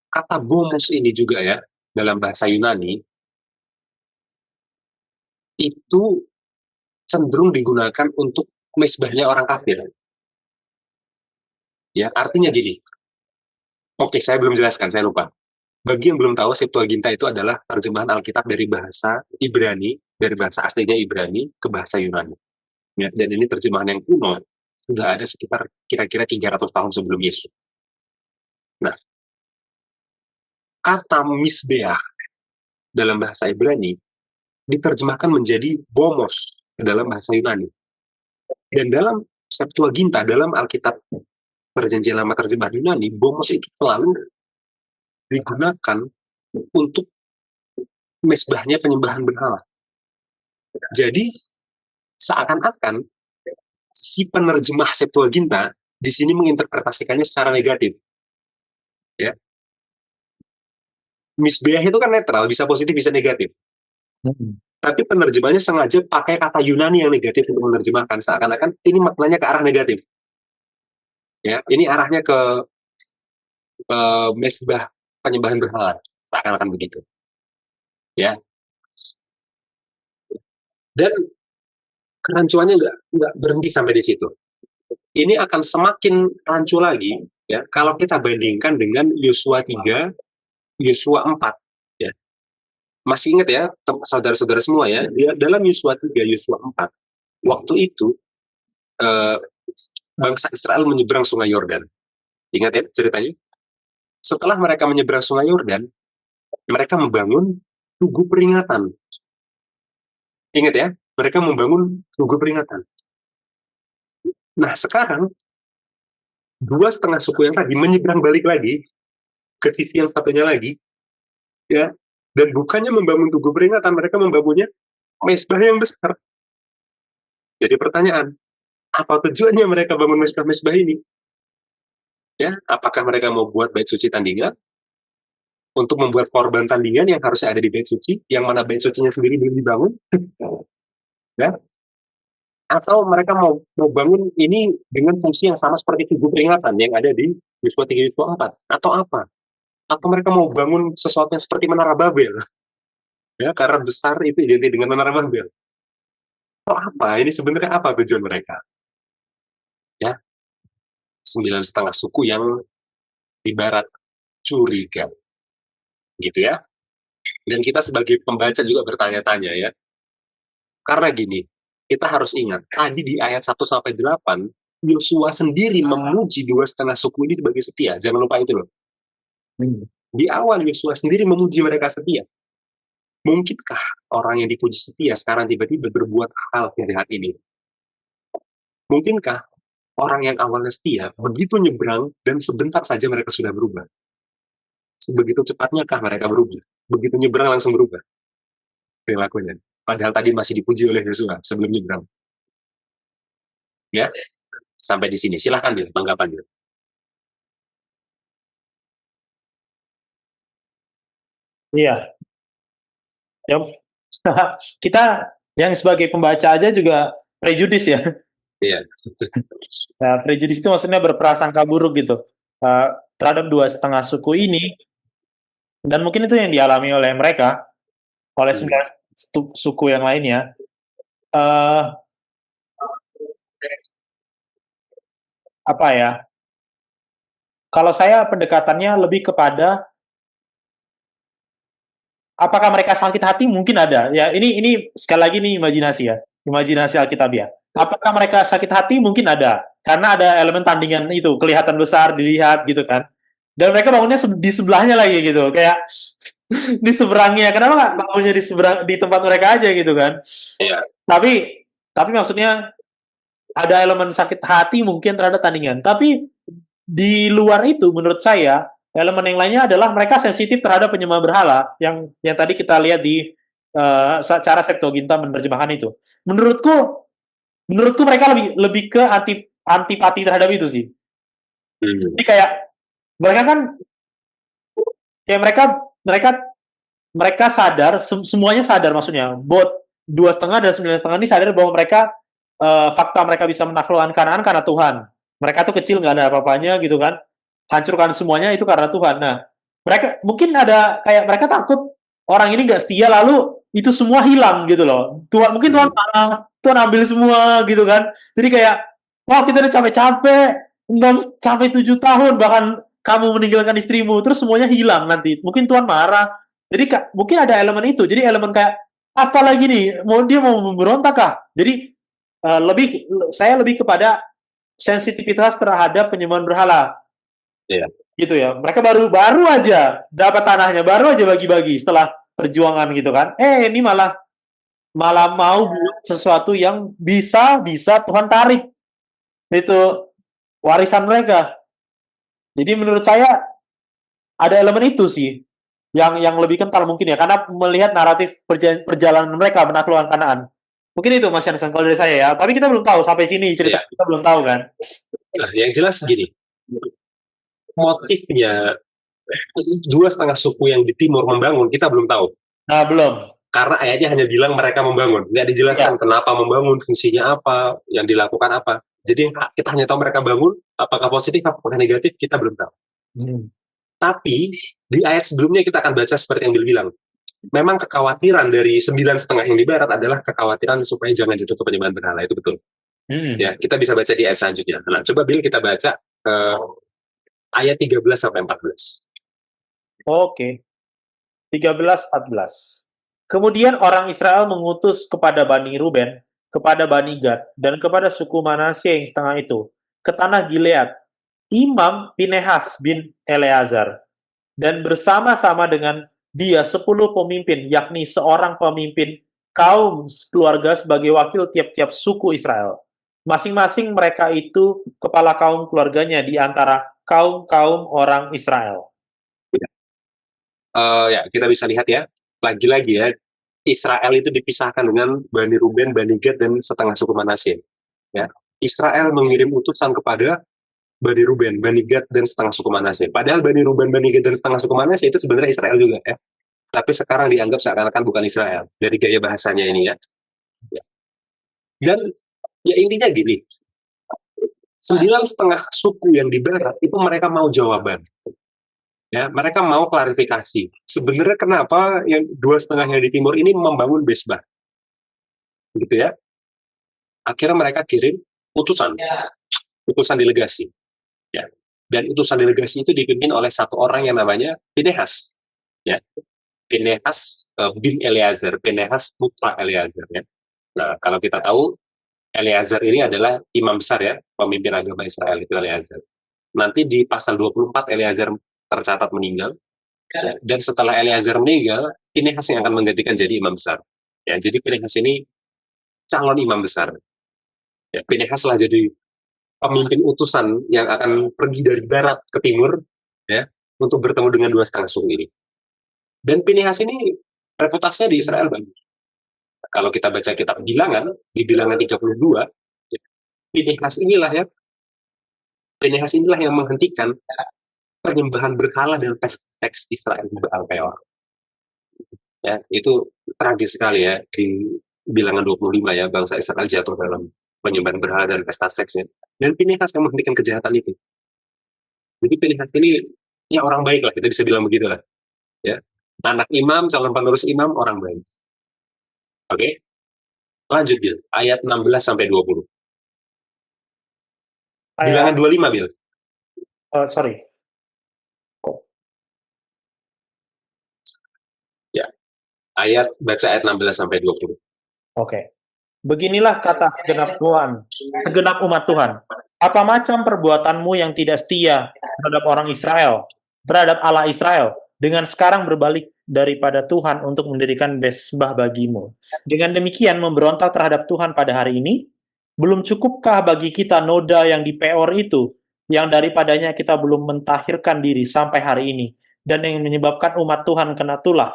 Speaker 2: Kata bomos ini juga ya, dalam bahasa Yunani, itu cenderung digunakan untuk mesbahnya orang kafir. Ya, artinya gini. Oke, saya belum jelaskan, saya lupa. Bagi yang belum tahu, Septuaginta itu adalah terjemahan Alkitab dari bahasa Ibrani, dari bahasa aslinya Ibrani ke bahasa Yunani. Ya, dan ini terjemahan yang kuno, sudah ada sekitar kira-kira 300 tahun sebelum Yesus. Nah, kata misbeah dalam bahasa Ibrani diterjemahkan menjadi bomos dalam bahasa Yunani. Dan dalam Septuaginta dalam Alkitab Perjanjian Lama terjemahan Yunani, bomos itu selalu digunakan untuk mesbahnya penyembahan berhala. Jadi seakan-akan si penerjemah Septuaginta di sini menginterpretasikannya secara negatif. Ya, misbeah itu kan netral, bisa positif, bisa negatif. Tapi penerjemahnya sengaja pakai kata Yunani yang negatif untuk menerjemahkan, seakan-akan ini maknanya ke arah negatif. Ya, ini arahnya ke mesbah penyembahan berhala, seakan-akan begitu. Ya, dan kerancuannya nggak berhenti sampai di situ. Ini akan semakin rancu lagi, ya, kalau kita bandingkan dengan Yosua 3, Yosua 4. Ya. Masih ingat ya, saudara-saudara semua ya, dalam Yosua 3, Yosua 4, waktu itu bangsa Israel menyeberang sungai Yordan. Ingat ya ceritanya? Setelah mereka menyeberang sungai Yordan, mereka membangun tugu peringatan. Ingat ya, mereka membangun tugu peringatan. Nah, sekarang dua setengah suku yang tadi menyeberang balik lagi ke sisi yang satunya lagi, ya, dan bukannya membangun tugu peringatan, mereka membangunnya mesbah yang besar. Jadi pertanyaan, apa tujuannya mereka bangun mesbah-mesbah ini? Ya, apakah mereka mau buat bait suci tandingan? Untuk membuat korban tandingan yang harusnya ada di bait suci, yang mana bait sucinya sendiri belum dibangun? Ya, atau mereka mau bangun ini dengan fungsi yang sama seperti tugu peringatan yang ada di Yosua 3, Yosua 4, atau apa? Atau mereka mau bangun sesuatu yang seperti Menara Babel, ya, karena besar itu identik dengan Menara Babel. Atau apa? Ini sebenarnya apa tujuan mereka? Ya, 9,5 suku yang ibarat curiga, gitu ya. Dan kita sebagai pembaca juga bertanya-tanya ya, karena gini, kita harus ingat, tadi di ayat 1-8, Yosua sendiri memuji 2,5 suku ini sebagai setia. Jangan lupa itu loh. Di awal Yosua sendiri memuji mereka setia. Mungkinkah orang yang dipuji setia sekarang tiba-tiba berbuat hal jahat ini? Mungkinkah orang yang awalnya setia begitu nyebrang dan sebentar saja mereka sudah berubah? Sebegitu cepatnya kah mereka berubah? Begitu nyebrang langsung berubah perilakunya. Padahal tadi masih dipuji oleh Yosua sebelum nyebrang. Ya, sampai di sini. Silahkan, Bil, tanggapan, Bil.
Speaker 1: Iya. Ya, kita yang sebagai pembaca aja juga prejudis ya.
Speaker 2: Iya.
Speaker 1: Nah, prejudis itu maksudnya berprasangka buruk gitu terhadap 2,5 suku ini, dan mungkin itu yang dialami oleh mereka, oleh 9 suku yang lainnya. Apa ya? Kalau saya pendekatannya lebih kepada apakah mereka sakit hati, mungkin ada. Ya, ini sekali lagi nih imajinasi ya. Imajinasi Alkitabiah. Apakah mereka sakit hati? Mungkin ada. Karena ada elemen tandingan itu, kelihatan besar, dilihat gitu kan. Dan mereka bangunnya di sebelahnya lagi gitu. Kayak di seberangnya. Kenapa nggak bangunnya di tempat mereka aja gitu kan?
Speaker 2: Iya.
Speaker 1: Tapi maksudnya ada elemen sakit hati mungkin terhadap tandingan. Tapi di luar itu menurut saya elemen yang lainnya adalah mereka sensitif terhadap penyembah berhala yang tadi kita lihat di cara Septuaginta menerjemahkan itu. Menurutku mereka lebih ke antipati terhadap itu sih. Jadi kayak mereka kan kayak mereka sadar, semuanya sadar, maksudnya bot 2,5 dan 9,5 ini sadar bahwa mereka fakta mereka bisa menaklukkan Kanaan karena Tuhan. Mereka tuh kecil, nggak ada apa-apanya gitu kan, hancurkan semuanya itu karena Tuhan. Nah, mereka mungkin ada kayak mereka takut orang ini nggak setia lalu itu semua hilang gitu loh. Mungkin Tuhan ambil semua gitu kan. Jadi kayak, wah, kita udah capek-capek 6 sampai 7 tahun bahkan kamu meninggalkan istrimu, terus semuanya hilang nanti. Mungkin Tuhan marah. Jadi mungkin ada elemen itu. Jadi elemen kayak apa lagi nih? Dia mau memberontak kah? Jadi saya lebih kepada sensitivitas terhadap penyembahan berhala.
Speaker 2: Iya.
Speaker 1: Gitu ya. Mereka baru aja dapat tanahnya, baru aja bagi-bagi setelah perjuangan gitu kan. Ini malah mau buat sesuatu yang bisa Tuhan tarik. Itu warisan mereka. Jadi menurut saya ada elemen itu sih yang lebih kental mungkin ya, karena melihat naratif perjalanan mereka menaklukkan Kanaan. Mungkin itu Mas Yansen kalau dari saya ya. Tapi kita belum tahu sampai sini cerita
Speaker 2: Ya,
Speaker 1: kita belum tahu kan.
Speaker 2: nah, yang jelas gini, motifnya dua setengah suku yang di timur membangun kita belum tahu.
Speaker 1: Nah, belum.
Speaker 2: Karena ayatnya hanya bilang mereka membangun, nggak dijelaskan
Speaker 1: Ya.
Speaker 2: kenapa membangun, fungsinya apa, yang dilakukan apa. Jadi kita hanya tahu mereka bangun, apakah positif, apakah negatif, kita belum tahu.
Speaker 1: Hmm.
Speaker 2: Tapi di ayat sebelumnya kita akan baca seperti yang Bill bilang. Memang kekhawatiran dari 9,5 yang di barat adalah kekhawatiran supaya jangan jatuh ke penyembahan berhala, itu betul.
Speaker 1: Hmm.
Speaker 2: Ya, kita bisa baca di ayat selanjutnya. Nah, coba Bill kita baca ayat 13 sampai 14.
Speaker 1: Oke. 13-14. Kemudian orang Israel mengutus kepada Bani Ruben, kepada Bani Gad, dan kepada suku Manasye yang setengah itu, ke tanah Gilead, Imam Pinehas bin Eleazar, dan bersama-sama dengan dia 10 pemimpin, yakni seorang pemimpin kaum keluarga sebagai wakil tiap-tiap suku Israel. Masing-masing mereka itu kepala kaum keluarganya di antara kaum-kaum orang Israel.
Speaker 2: Ya, kita bisa lihat ya, lagi-lagi ya, Israel itu dipisahkan dengan Bani Ruben, Bani Gad, dan setengah suku Manasye. Ya, Israel mengirim utusan kepada Bani Ruben, Bani Gad, dan setengah suku Manasye. Padahal Bani Ruben, Bani Gad, dan setengah suku Manasye itu sebenarnya Israel juga ya. Tapi sekarang dianggap seakan-akan bukan Israel dari gaya bahasanya ini ya. Ya. Dan ya intinya gini, 9,5 suku yang di barat itu mereka mau jawaban. Ya, mereka mau klarifikasi. Sebenarnya kenapa yang 2,5-nya di timur ini membangun mesbah, gitu ya? Akhirnya mereka kirim utusan, utusan delegasi. Ya. Dan utusan delegasi itu dipimpin oleh satu orang yang namanya Pinehas. Ya. Pinehas bin Eleazar, Pinehas putra Eleazar. Ya. Nah, kalau kita tahu Eleazar ini adalah imam besar ya, pemimpin agama Israel itu Eleazar. Nanti di pasal 24 Eleazar tercatat meninggal. Ya. Dan setelah Eleazar meninggal, Pinehas yang akan menggantikan jadi imam besar. Ya, jadi Pinehas ini calon imam besar. Ya, Pinehas lah jadi pemimpin utusan yang akan pergi dari barat ke timur, ya, untuk bertemu dengan 2,5 suku ini. Dan Pinehas ini reputasinya di Israel bagus. Kalau kita baca kitab Bilangan, di Bilangan 32, ya, Pinehas inilah ya, Pinehas inilah yang menghentikan penyembahan berhala dan pesta seks Israel di Baal Peor. Ya, itu tragis sekali ya di Bilangan 25 ya, bangsa Israel jatuh dalam penyembahan berhala dan pesta seksnya. Dan Pinehas yang menghentikan kejahatan itu. Jadi Pinehas ini ya orang baik lah, kita bisa bilang begitu lah. Ya. Anak imam, calon penerus imam, orang baik. Oke, lanjut Bil, ayat 16 sampai 20. Bilangan
Speaker 1: Ayat,
Speaker 2: 25 Bil.
Speaker 1: sorry.
Speaker 2: Ya, baca ayat 16 sampai 20.
Speaker 1: Oke. Beginilah kata segenap Tuhan, segenap umat Tuhan. Apa macam perbuatanmu yang tidak setia terhadap orang Israel, terhadap Allah Israel, dengan sekarang berbalik daripada Tuhan untuk mendirikan mesbah bagimu. Dengan demikian memberontak terhadap Tuhan pada hari ini, belum cukupkah bagi kita noda yang di Peor itu, yang daripadanya kita belum mentahirkan diri sampai hari ini, dan yang menyebabkan umat Tuhan kena tulah,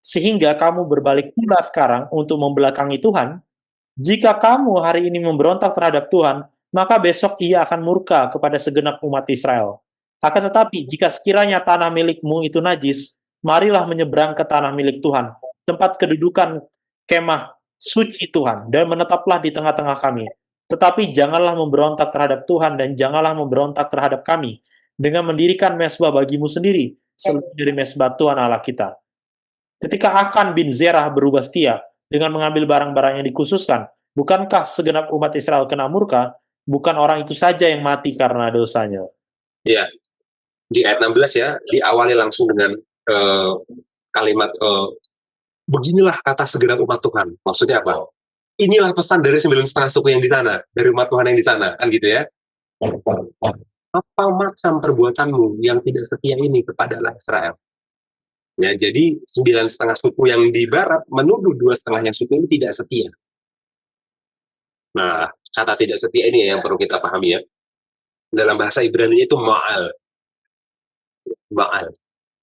Speaker 1: sehingga kamu berbalik pula sekarang untuk membelakangi Tuhan? Jika kamu hari ini memberontak terhadap Tuhan, maka besok ia akan murka kepada segenap umat Israel. Akan tetapi, jika sekiranya tanah milikmu itu najis, marilah menyeberang ke tanah milik Tuhan, tempat kedudukan kemah suci Tuhan, dan menetaplah di tengah-tengah kami. Tetapi janganlah memberontak terhadap Tuhan dan janganlah memberontak terhadap kami, dengan mendirikan mesbah bagimu sendiri, selain dari mesbah Tuhan Allah kita. Ketika Akan bin Zerah berubah setia dengan mengambil barang-barang yang dikhususkan, bukankah segenap umat Israel kena murka? Bukan orang itu saja yang mati karena dosanya.
Speaker 2: Ya, di ayat 16 ya, diawali langsung dengan kalimat beginilah kata segenap umat Tuhan. Maksudnya apa? Inilah pesan dari 9,5 suku yang di sana, dari umat Tuhan yang di sana, kan gitu ya. Apa macam perbuatanmu yang tidak setia ini kepada Allah Israel? Ya, jadi 9,5 suku yang di barat menuduh 2,5-nya suku ini tidak setia. Nah, Kata tidak setia ini yang perlu kita pahami ya. Dalam bahasa Ibrani itu ma'al. Ma'al.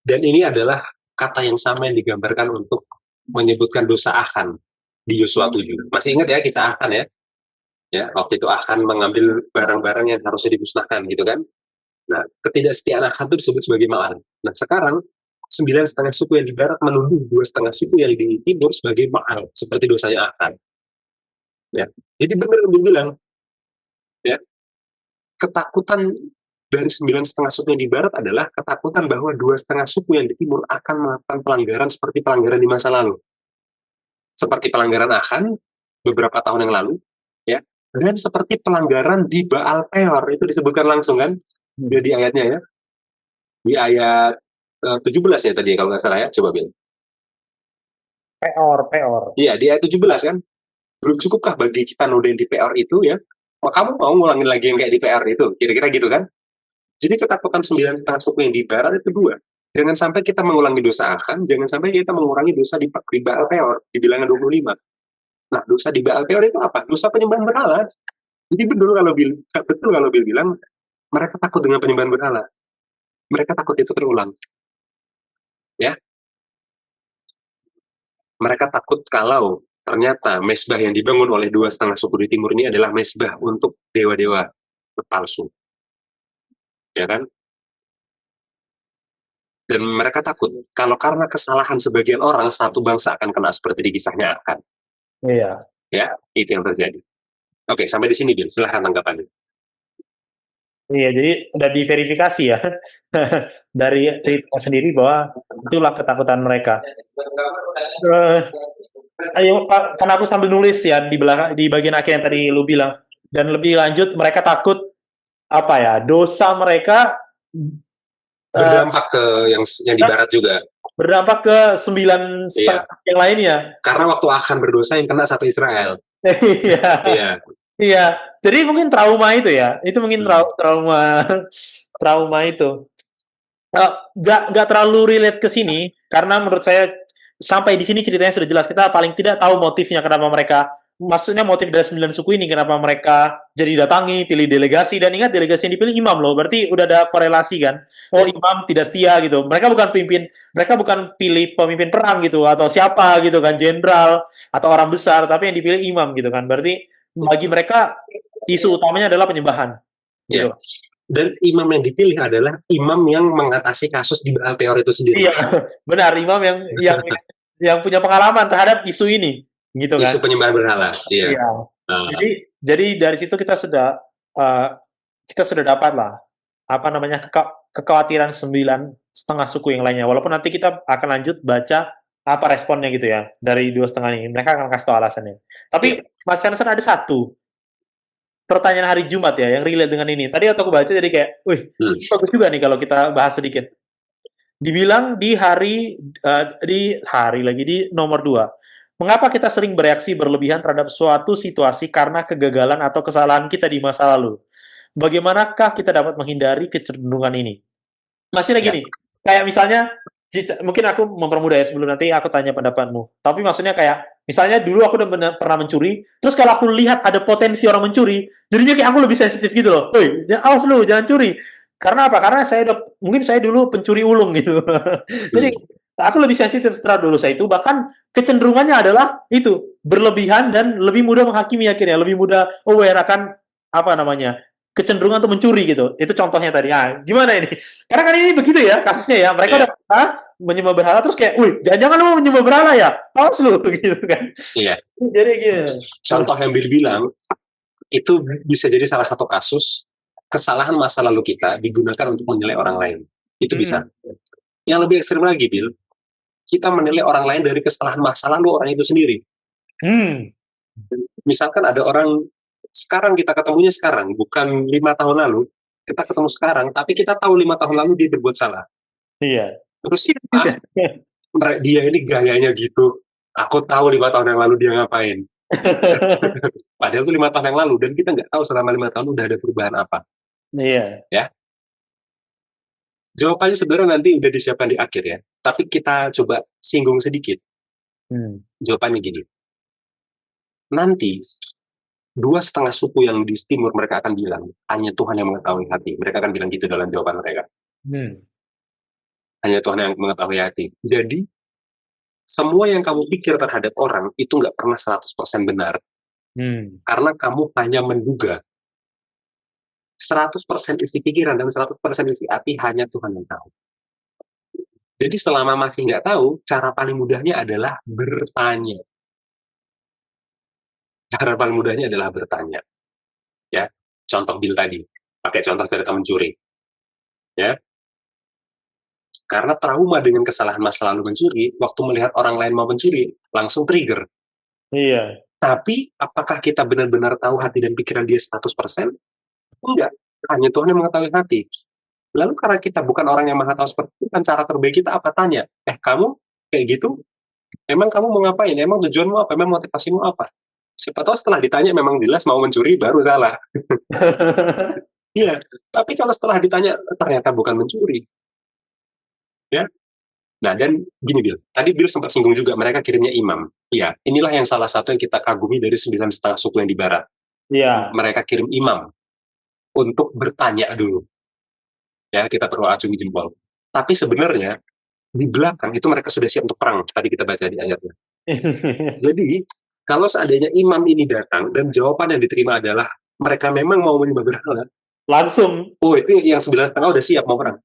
Speaker 2: Dan ini adalah kata yang sama yang digambarkan untuk menyebutkan dosa Achan di Yosua 7. Masih ingat ya kita Achan ya? Ya, waktu itu Achan mengambil barang-barang yang harusnya dimusnahkan gitu kan. Nah, ketidaksetiaan Achan itu disebut sebagai ma'al. Nah, sekarang 9,5 suku yang di barat menuduh 2,5 suku yang di timur sebagai ma'al, seperti dosanya Achan. Ya. Jadi benar yang bilang, ya, ketakutan dari 9,5 suku yang di barat adalah ketakutan bahwa 2,5 suku yang di timur akan melakukan pelanggaran seperti pelanggaran di masa lalu. Seperti pelanggaran Achan beberapa tahun yang lalu, ya, dan seperti pelanggaran di Baal Peor, itu disebutkan langsung kan, di ayatnya ya, di ayat 17 ya tadi kalau nggak salah ya, coba bilang.
Speaker 1: Peor.
Speaker 2: Iya, di ayat 17 kan, belum cukupkah bagi kita nodain di PR itu ya? Oh, kamu mau ngulangin lagi yang kayak di PR itu? Kira-kira gitu kan? Jadi ketakutan 9,5 suku yang di barat itu dua. Jangan sampai kita mengulangi dosa Achan, jangan sampai kita mengurangi dosa di Baal Peor, di bilangan 25. Nah, dosa di Baal Peor itu apa? Dosa penyembahan berhala. Jadi betul kalau Bill bilang, mereka takut dengan penyembahan berhala. Mereka takut itu terulang. Ya, mereka takut kalau ternyata mesbah yang dibangun oleh 2,5 suku di timur ini adalah mesbah untuk dewa-dewa palsu. Ya kan? Dan mereka takut kalau karena kesalahan sebagian orang satu bangsa akan kena seperti di kisahnya Achan.
Speaker 1: Iya.
Speaker 2: Ya, itu yang terjadi. Oke, sampai di sini Bill. Silahkan tanggapannya.
Speaker 1: Iya, jadi udah diverifikasi ya dari cerita sendiri bahwa itulah ketakutan mereka. Ayo, Pak, karena aku sambil nulis ya di belakang di bagian akhir yang tadi lu bilang, dan lebih lanjut mereka takut apa ya, dosa mereka eh,
Speaker 2: Berdampak ke yang di barat juga.
Speaker 1: berdampak ke 9,5
Speaker 2: Iya.
Speaker 1: yang lainnya.
Speaker 2: Karena waktu Achan berdosa yang kena satu Israel.
Speaker 1: Iya.
Speaker 2: Iya.
Speaker 1: Iya. Jadi mungkin trauma itu ya. Itu mungkin trauma trauma itu. Nggak terlalu relate ke sini karena menurut saya sampai di sini ceritanya sudah jelas, kita paling tidak tahu motifnya kenapa mereka, maksudnya motif dari 9 suku ini kenapa mereka jadi datangi, pilih delegasi, dan ingat delegasi yang dipilih imam loh, berarti udah ada korelasi kan. Oh, imam tidak setia gitu, mereka bukan pilih pemimpin perang gitu atau siapa gitu kan, jenderal atau orang besar, tapi yang dipilih imam gitu kan, berarti bagi mereka isu utamanya adalah penyembahan gitu.
Speaker 2: Yeah. Dan imam yang dipilih adalah imam yang mengatasi kasus di Baal Peor itu sendiri.
Speaker 1: Iya, benar, imam yang punya pengalaman terhadap isu ini, gitu kan?
Speaker 2: Isu penyembahan berhala. Iya.
Speaker 1: Iya. Jadi dari situ uh, kita sudah dapat lah apa namanya kekhawatiran 9,5 suku yang lainnya. Walaupun nanti kita akan lanjut baca apa responnya gitu ya dari 2,5 ini. Mereka akan kasih tahu alasannya. Tapi Mas Hansen ada satu pertanyaan hari Jumat ya yang relate dengan ini. Tadi waktu aku baca jadi kayak, wih, bagus juga nih kalau kita bahas sedikit. Dibilang di nomor 2. Mengapa kita sering bereaksi berlebihan terhadap suatu situasi karena kegagalan atau kesalahan kita di masa lalu? Bagaimanakah kita dapat menghindari kecenderungan ini? Maksudnya gini, kayak misalnya, mungkin aku mempermudah ya sebelum nanti aku tanya pendapatmu. Tapi maksudnya kayak, misalnya dulu aku udah pernah mencuri, terus kalau aku lihat ada potensi orang mencuri, jadinya kayak aku lebih sensitif gitu loh. Woi, awas lu, jangan curi. Karena apa? Karena mungkin saya dulu pencuri ulung gitu. Jadi aku lebih sensitif setelah dulu saya itu, bahkan kecenderungannya adalah itu berlebihan dan lebih mudah menghakimi akhirnya, lebih mudah aware akan apa namanya kecenderungan untuk mencuri gitu. Itu contohnya tadi. Ah, gimana ini? Karena kan ini begitu ya kasusnya ya. Mereka udah menyembah berhala terus kayak, wih, jangan-jangan lu mau menyembah berhala ya? Awas lu gitu kan.
Speaker 2: Iya.
Speaker 1: Jadi gitu.
Speaker 2: Contoh yang Bill bilang itu bisa jadi salah satu kasus kesalahan masa lalu kita digunakan untuk menilai orang lain. Itu bisa. Yang lebih ekstrim lagi, Bill, kita menilai orang lain dari kesalahan masa lalu orang itu sendiri. Misalkan ada orang sekarang, kita ketemunya sekarang, bukan 5 tahun lalu, kita ketemu sekarang, tapi kita tahu 5 tahun lalu dia berbuat salah.
Speaker 1: Iya.
Speaker 2: Terus dia ini gayanya gitu. Aku tahu 5 tahun yang lalu dia ngapain. Padahal itu 5 tahun yang lalu, dan kita nggak tahu selama 5 tahun udah ada perubahan apa.
Speaker 1: Iya.
Speaker 2: Ya. Jawabannya sebenarnya nanti udah disiapkan di akhir ya. Tapi kita coba singgung sedikit. Jawabannya gini. Nanti Dua setengah suku yang di timur mereka akan bilang, hanya Tuhan yang mengetahui hati. Mereka akan bilang gitu dalam jawaban mereka.
Speaker 1: Hmm.
Speaker 2: Hanya Tuhan yang mengetahui hati. Jadi, semua yang kamu pikir terhadap orang itu nggak pernah 100% benar.
Speaker 1: Hmm.
Speaker 2: Karena kamu hanya menduga. 100% isi pikiran dan 100% isi hati hanya Tuhan yang tahu. Jadi selama masih nggak tahu, cara paling mudahnya adalah bertanya. Cara paling mudahnya adalah bertanya. Ya, contoh Bill tadi, pakai contoh cerita mencuri. Ya, karena trauma dengan kesalahan masa lalu mencuri, waktu melihat orang lain mau mencuri, langsung trigger.
Speaker 1: Iya.
Speaker 2: Tapi, apakah kita benar-benar tahu hati dan pikiran dia 100%? Enggak. Hanya Tuhan yang mengetahui hati. Lalu karena kita bukan orang yang maha tahu seperti itu, kan cara terbaik kita apa? Tanya, kamu kayak gitu, emang kamu mau ngapain? Emang tujuanmu apa? Emang motivasimu apa? Siapa tahu setelah ditanya memang jelas mau mencuri, baru salah. Iya, tapi kalau setelah ditanya ternyata bukan mencuri, ya. Nah, dan gini Bill, tadi Bill sempat singgung juga mereka kirimnya imam. Iya, inilah yang salah satu yang kita kagumi dari 9,5 suku yang di barat.
Speaker 1: Iya.
Speaker 2: Mereka kirim imam untuk bertanya dulu. Ya, kita perlu acungi jempol. Tapi sebenarnya di belakang itu mereka sudah siap untuk perang. Tadi kita baca di ayatnya. Jadi, kalau seandainya imam ini datang dan jawaban yang diterima adalah mereka memang mau menyembah berhala,
Speaker 1: Langsung.
Speaker 2: oh itu yang 9,5 udah siap mau perang.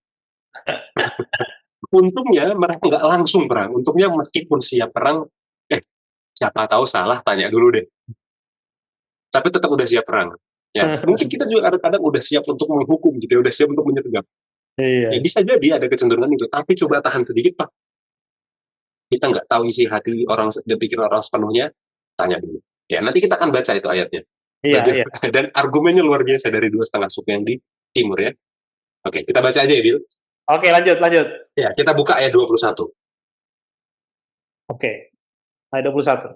Speaker 2: Untungnya mereka nggak langsung perang. Untungnya meskipun siap perang, siapa tahu salah, tanya dulu deh. Tapi tetap udah siap perang. Ya, mungkin kita juga kadang-kadang udah siap untuk menghukum gitu ya, udah siap untuk menyergap. Ya
Speaker 1: Iya.
Speaker 2: bisa jadi ada kecenderungan itu, tapi coba tahan sedikit Pak. Kita nggak tahu isi hati orang dan pikiran orang sepenuhnya, tanya dulu. Ya, nanti kita akan baca itu ayatnya.
Speaker 1: Iya, iya.
Speaker 2: Dan argumennya luar biasa dari 2,5 suku yang di timur ya. Oke, kita baca aja ya, Bill.
Speaker 1: Oke, lanjut, lanjut.
Speaker 2: Ya, kita buka ayat 21.
Speaker 1: Oke. Ayat 21.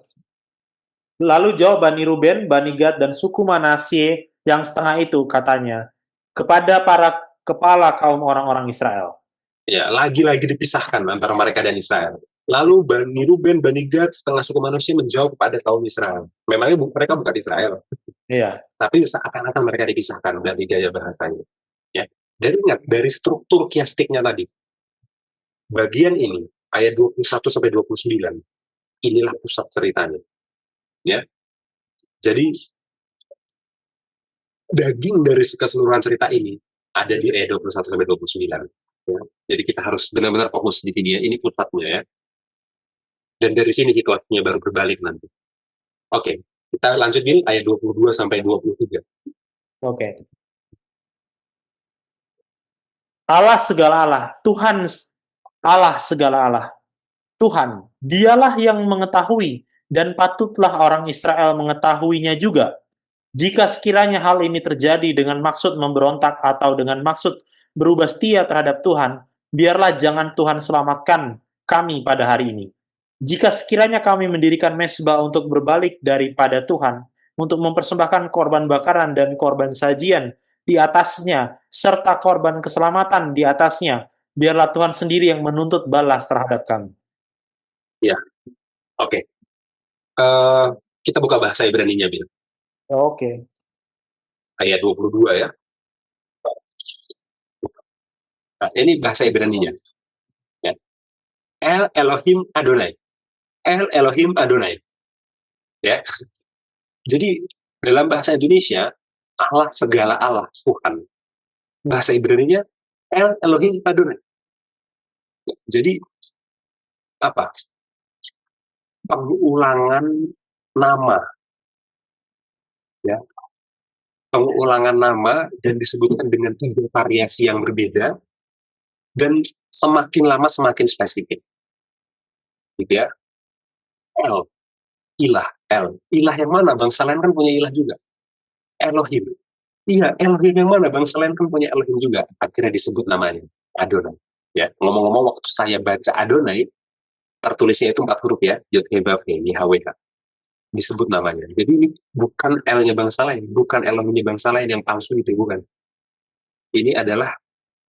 Speaker 1: Lalu jawab Bani Ruben, Bani Gad, dan suku Manasye yang setengah itu, katanya, kepada para kepala kaum orang-orang Israel.
Speaker 2: Ya, lagi-lagi dipisahkan antara mereka dan Israel. Lalu Bani Ruben, Bani Gad, setengah suku manusia menjawab kepada kaum Israel. Memangnya mereka bukan Israel,
Speaker 1: Iya.
Speaker 2: tapi seakan-akan mereka dipisahkan dari gaya bahasanya. Ya. Dan ingat, dari struktur kiastiknya tadi, bagian ini, ayat 21 sampai 29, inilah pusat ceritanya. Ya. Jadi, daging dari keseluruhan cerita ini ada di ayat 21 sampai 29. Ya. Jadi kita harus benar-benar fokus di ini pusatnya ya. Dan dari sini situasinya baru berbalik nanti. Oke, kita lanjutin ayat 22 sampai 23.
Speaker 1: Oke. Allah segala Allah, Tuhan Allah segala Allah. Tuhan, dialah yang mengetahui, dan patutlah orang Israel mengetahuinya juga. Jika sekiranya hal ini terjadi dengan maksud memberontak atau dengan maksud berubah setia terhadap Tuhan, biarlah jangan Tuhan selamatkan kami pada hari ini. Jika sekiranya kami mendirikan mezbah untuk berbalik daripada Tuhan, untuk mempersembahkan korban bakaran dan korban sajian di atasnya, serta korban keselamatan di atasnya, biarlah Tuhan sendiri yang menuntut balas terhadap kami.
Speaker 2: Ya, oke. Kita buka bahasa Ibrani-nya, Bil.
Speaker 1: Oke.
Speaker 2: Ayat 22 ya. Nah, ini bahasa Ibrani-nya. Ya. El Elohim Adonai. El Elohim Adonai. Ya. Jadi dalam bahasa Indonesia, Allah segala Allah, Tuhan. Bahasa Ibrani-nya El Elohim Adonai. Ya. Jadi apa? Pengulangan nama, ya. Pengulangan nama dan disebutkan dengan 3 variasi yang berbeda dan semakin lama semakin spesifik. Gitu ya. El, ilah, El. Ilah yang mana? Bangsa lain kan punya ilah juga. Elohim. Iya, Elohim yang mana? Bangsa lain kan punya Elohim juga. Akhirnya disebut namanya Adonai. Ya, ngomong-ngomong waktu saya baca Adonai, tertulisnya itu 4 huruf ya, Yod He Vav He, YHWH. Disebut namanya. Jadi ini bukan L-nya bangsa lain, bukan Elohimnya bangsa lain yang palsu itu, bukan. Ini adalah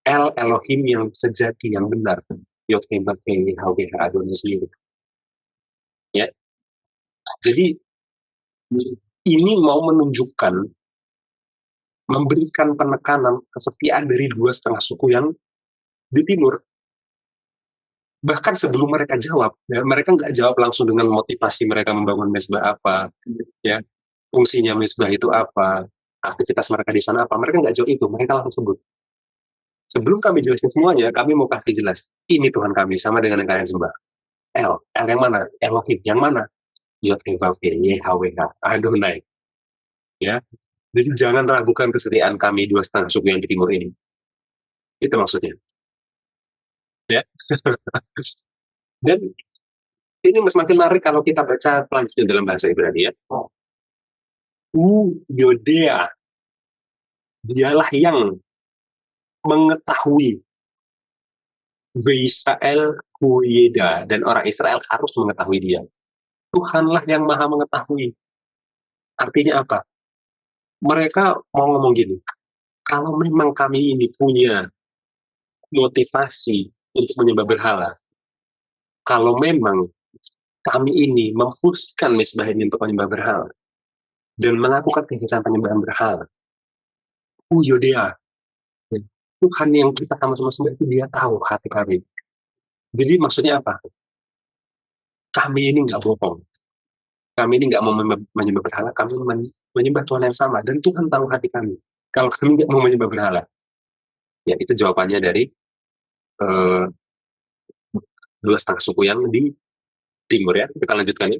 Speaker 2: El Elohim yang sejati, yang benar. Yod He Vav He, YHWH Adonai sendiri. Ya. Jadi ini mau menunjukkan, memberikan penekanan kesetiaan dari dua setengah suku yang di timur. Bahkan sebelum mereka jawab, ya, mereka nggak jawab langsung dengan motivasi mereka membangun mezbah apa, ya, fungsinya mezbah itu apa, aktivitas mereka di sana apa, mereka nggak jawab itu, mereka langsung sebut. Sebelum kami jelasin semuanya, kami mau kasih jelas, ini Tuhan kami, sama dengan yang kalian sembah. El yang mana? Elohim, yang mana? Yod Heh YHWH, Adonai. Ya, jadi jangan ragukan kesetiaan kami dua setengah suku yang di timur ini. Itu maksudnya. Ya. Dan ini semakin menarik kalau kita baca pelanjutnya dalam bahasa Ibrani ya. Yodea, dialah yang mengetahui. Israel Huyeda, dan orang Israel harus mengetahui dia. Tuhanlah yang maha mengetahui. Artinya apa? Mereka mau ngomong gini, kalau memang kami ini punya motivasi untuk menyembah berhala, kalau memang kami ini memfungsikan mezbah ini untuk menyembah berhala, dan melakukan kegiatan penyembahan berhala, Yodea, Tuhan yang kita sama-sama sembah itu dia tahu hati kami. Jadi maksudnya apa? Kami ini nggak bohong. Kami ini nggak mau menyembah berhala, kami menyembah Tuhan yang sama. Dan Tuhan tahu hati kami. Kalau kami nggak mau menyembah berhala, ya itu jawabannya dari dua setengah suku yang di timur ya. Kita lanjutkan ya.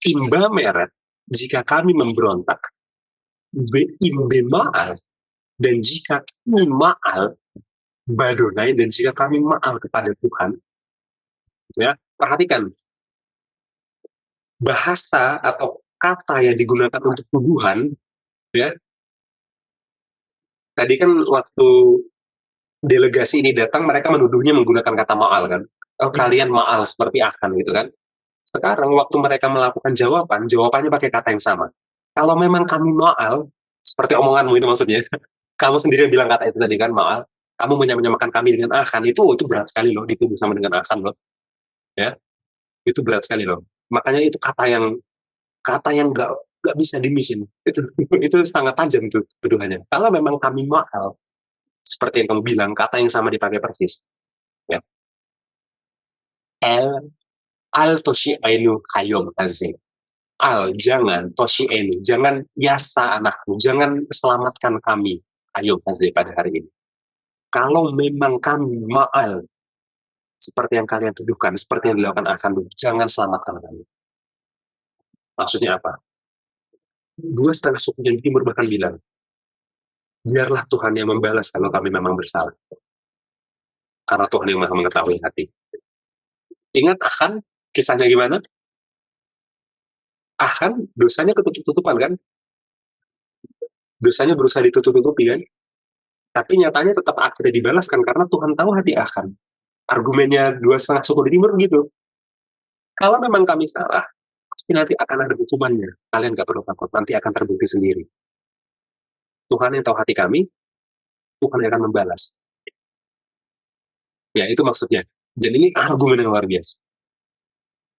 Speaker 2: Imba meret, jika kami memberontak, imbe ma'al, dan jika kami ma'al, badonai, dan jika kami ma'al kepada Tuhan, ya, perhatikan, bahasa atau kata yang digunakan untuk tuduhan, ya, tadi kan waktu delegasi ini datang, mereka menuduhnya menggunakan kata ma'al kan, kalian ma'al seperti akan gitu kan. Sekarang waktu mereka melakukan jawabannya pakai kata yang sama. Kalau memang kami ma'al, seperti omonganmu itu maksudnya, kamu sendiri yang bilang kata itu tadi kan, ma'al, kamu menyamakan kami dengan akan, itu berat sekali loh, dituduh sama dengan akan loh, ya, itu berat sekali loh. Makanya itu kata yang nggak bisa dimisin, itu sangat tajam itu tuduhannya. Kalau memang kami ma'al, seperti yang kamu bilang, kata yang sama dipakai persis, ya. Al toshi'ainu hayom hazim. Jangan toshi'enu, jangan yasa anakku, jangan selamatkan kami, ayo pada hari ini. Kalau memang kami ma'al, seperti yang kalian tuduhkan, seperti yang dilakukan akan, jangan selamatkan kami. Maksudnya apa? Dua setengah suku yang timur bahkan bilang, biarlah Tuhan yang membalas kalau kami memang bersalah. Karena Tuhan yang maha mengetahui hati. Ingat Akan, kisahnya gimana? Akan, dosanya ketutup-tutupan kan? Dosanya berusaha ditutup-tutupi kan? Tapi nyatanya tetap akhirnya dibalaskan karena Tuhan tahu hati Akan. Argumennya dua setengah suku di timur gitu. Kalau memang kami salah, pasti nanti akan ada hukumannya. Kalian gak perlu takut, nanti akan terbukti sendiri. Tuhan yang tahu hati kami, Tuhan yang akan membalas. Ya, itu maksudnya. Dan ini argumen yang luar biasa.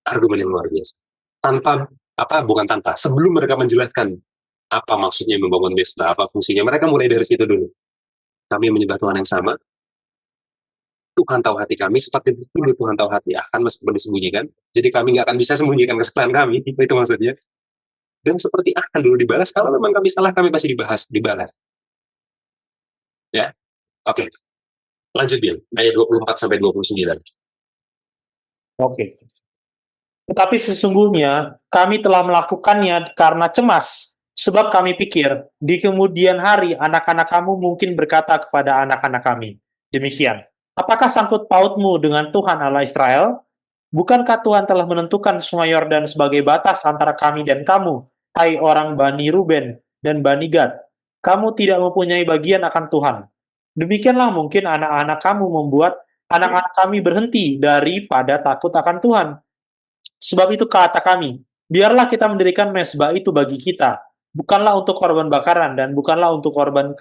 Speaker 2: Argumen yang luar biasa. Sebelum mereka menjelaskan apa maksudnya membangun mezbah, apa fungsinya, mereka mulai dari situ dulu. Kami menyembah Tuhan yang sama, Tuhan tahu hati kami, seperti itu Tuhan tahu hati akan meskipun disembunyikan. Jadi kami nggak akan bisa sembunyikan kesalahan kami, itu maksudnya. Dan seperti akan dulu dibalas, kalau memang kami salah, kami pasti dibalas. Ya, oke. Lanjut, Bill. Ayat 24-29.
Speaker 1: Oke. Tetapi sesungguhnya kami telah melakukannya karena cemas, sebab kami pikir di kemudian hari anak-anak kamu mungkin berkata kepada anak-anak kami, demikian, apakah sangkut pautmu dengan Tuhan Allah Israel? Bukankah Tuhan telah menentukan sungai Yordan sebagai batas antara kami dan kamu, hai orang Bani Ruben dan Bani Gad? Kamu tidak mempunyai bagian akan Tuhan. Demikianlah mungkin anak-anak kamu membuat anak-anak kami berhenti daripada takut akan Tuhan. Sebab itu kata kami, biarlah kita mendirikan mezbah itu bagi kita, bukanlah untuk korban bakaran dan bukanlah untuk korban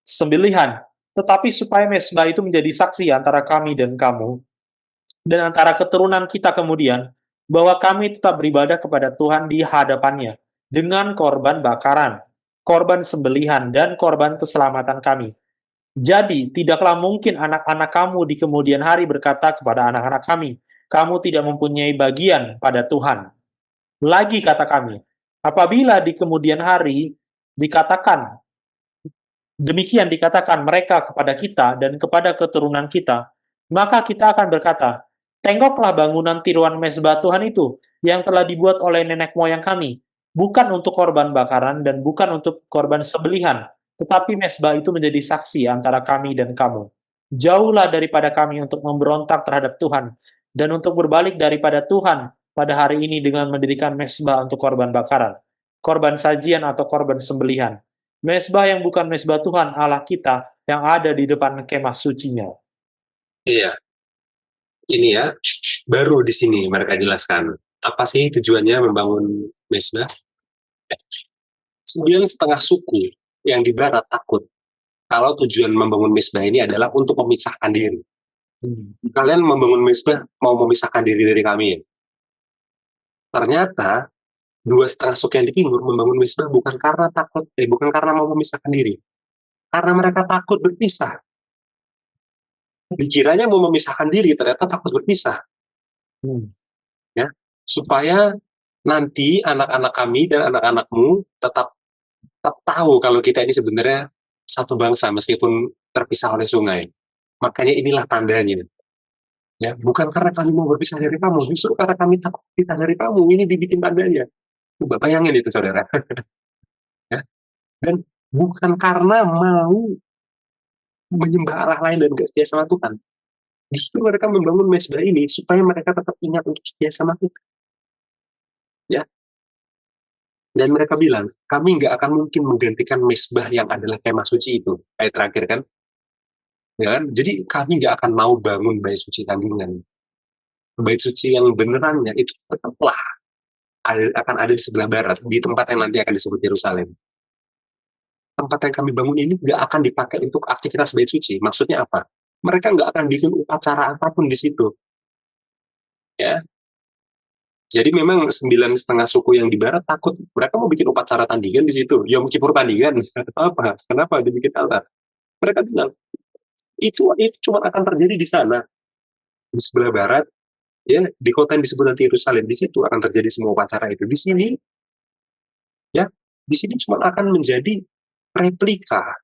Speaker 1: sembelihan, tetapi supaya mezbah itu menjadi saksi antara kami dan kamu, dan antara keturunan kita kemudian, bahwa kami tetap beribadah kepada Tuhan di hadapannya dengan korban bakaran, korban sembelihan, dan korban keselamatan kami. Jadi, tidaklah mungkin anak-anak kamu di kemudian hari berkata kepada anak-anak kami, kamu tidak mempunyai bagian pada Tuhan. Lagi kata kami, apabila di kemudian hari dikatakan, demikian dikatakan mereka kepada kita dan kepada keturunan kita, maka kita akan berkata, tengoklah bangunan tiruan mezbah Tuhan itu yang telah dibuat oleh nenek moyang kami, bukan untuk korban bakaran dan bukan untuk korban sembelihan, tetapi mezbah itu menjadi saksi antara kami dan kamu. Jauhlah daripada kami untuk memberontak terhadap Tuhan dan untuk berbalik daripada Tuhan pada hari ini dengan mendirikan mezbah untuk korban bakaran, korban sajian atau korban sembelihan. Mezbah yang bukan mezbah Tuhan Allah kita yang ada di depan kemah sucinya.
Speaker 2: Iya, ini ya, baru di sini mereka jelaskan. Apa sih tujuannya membangun mezbah? 9,5 suku yang di barat takut kalau tujuan membangun mezbah ini adalah untuk memisahkan diri. Kalian membangun mezbah mau memisahkan diri dari kami ya? Ternyata 2,5 suku yang di timur membangun mezbah bukan karena takut, bukan karena mau memisahkan diri, karena mereka takut berpisah. Dikiranya mau memisahkan diri, ternyata takut berpisah. Ya, supaya nanti anak-anak kami dan anak-anakmu tetap tahu kalau kita ini sebenarnya satu bangsa meskipun terpisah oleh sungai. Makanya inilah tandanya. Ya, bukan karena kami mau berpisah dari kamu, justru karena kami takut berpisah dari kamu. Ini dibikin tandanya. Coba bayangin itu, saudara. Ya. Dan bukan karena mau menyembah Allah lain dan gak setia sama Tuhan. Justru mereka membangun mezbah ini supaya mereka tetap ingat untuk setia sama Tuhan. Ya. Dan mereka bilang, kami nggak akan mungkin menggantikan mezbah yang adalah kemah suci itu. Ayat terakhir kan. Ya kan? Jadi kami nggak akan mau bangun bait suci tandingan. Bait suci yang benerannya itu tetaplah akan ada di sebelah barat, di tempat yang nanti akan disebut Yerusalem. Tempat yang kami bangun ini nggak akan dipakai untuk aktivitas bait suci. Maksudnya apa? Mereka nggak akan bikin upacara apapun di situ. Ya. Jadi memang 9,5 suku yang di barat takut. Mereka mau bikin upacara tandingan di situ. Yom Kippur tandingan. Apa? Kenapa dibikin altar? Mereka bilang, itu cuma akan terjadi di sana. Di sebelah barat, ya, di kota yang disebut nanti Yerusalem, di situ akan terjadi semua upacara itu. Di sini, ya, di sini cuma akan menjadi replika.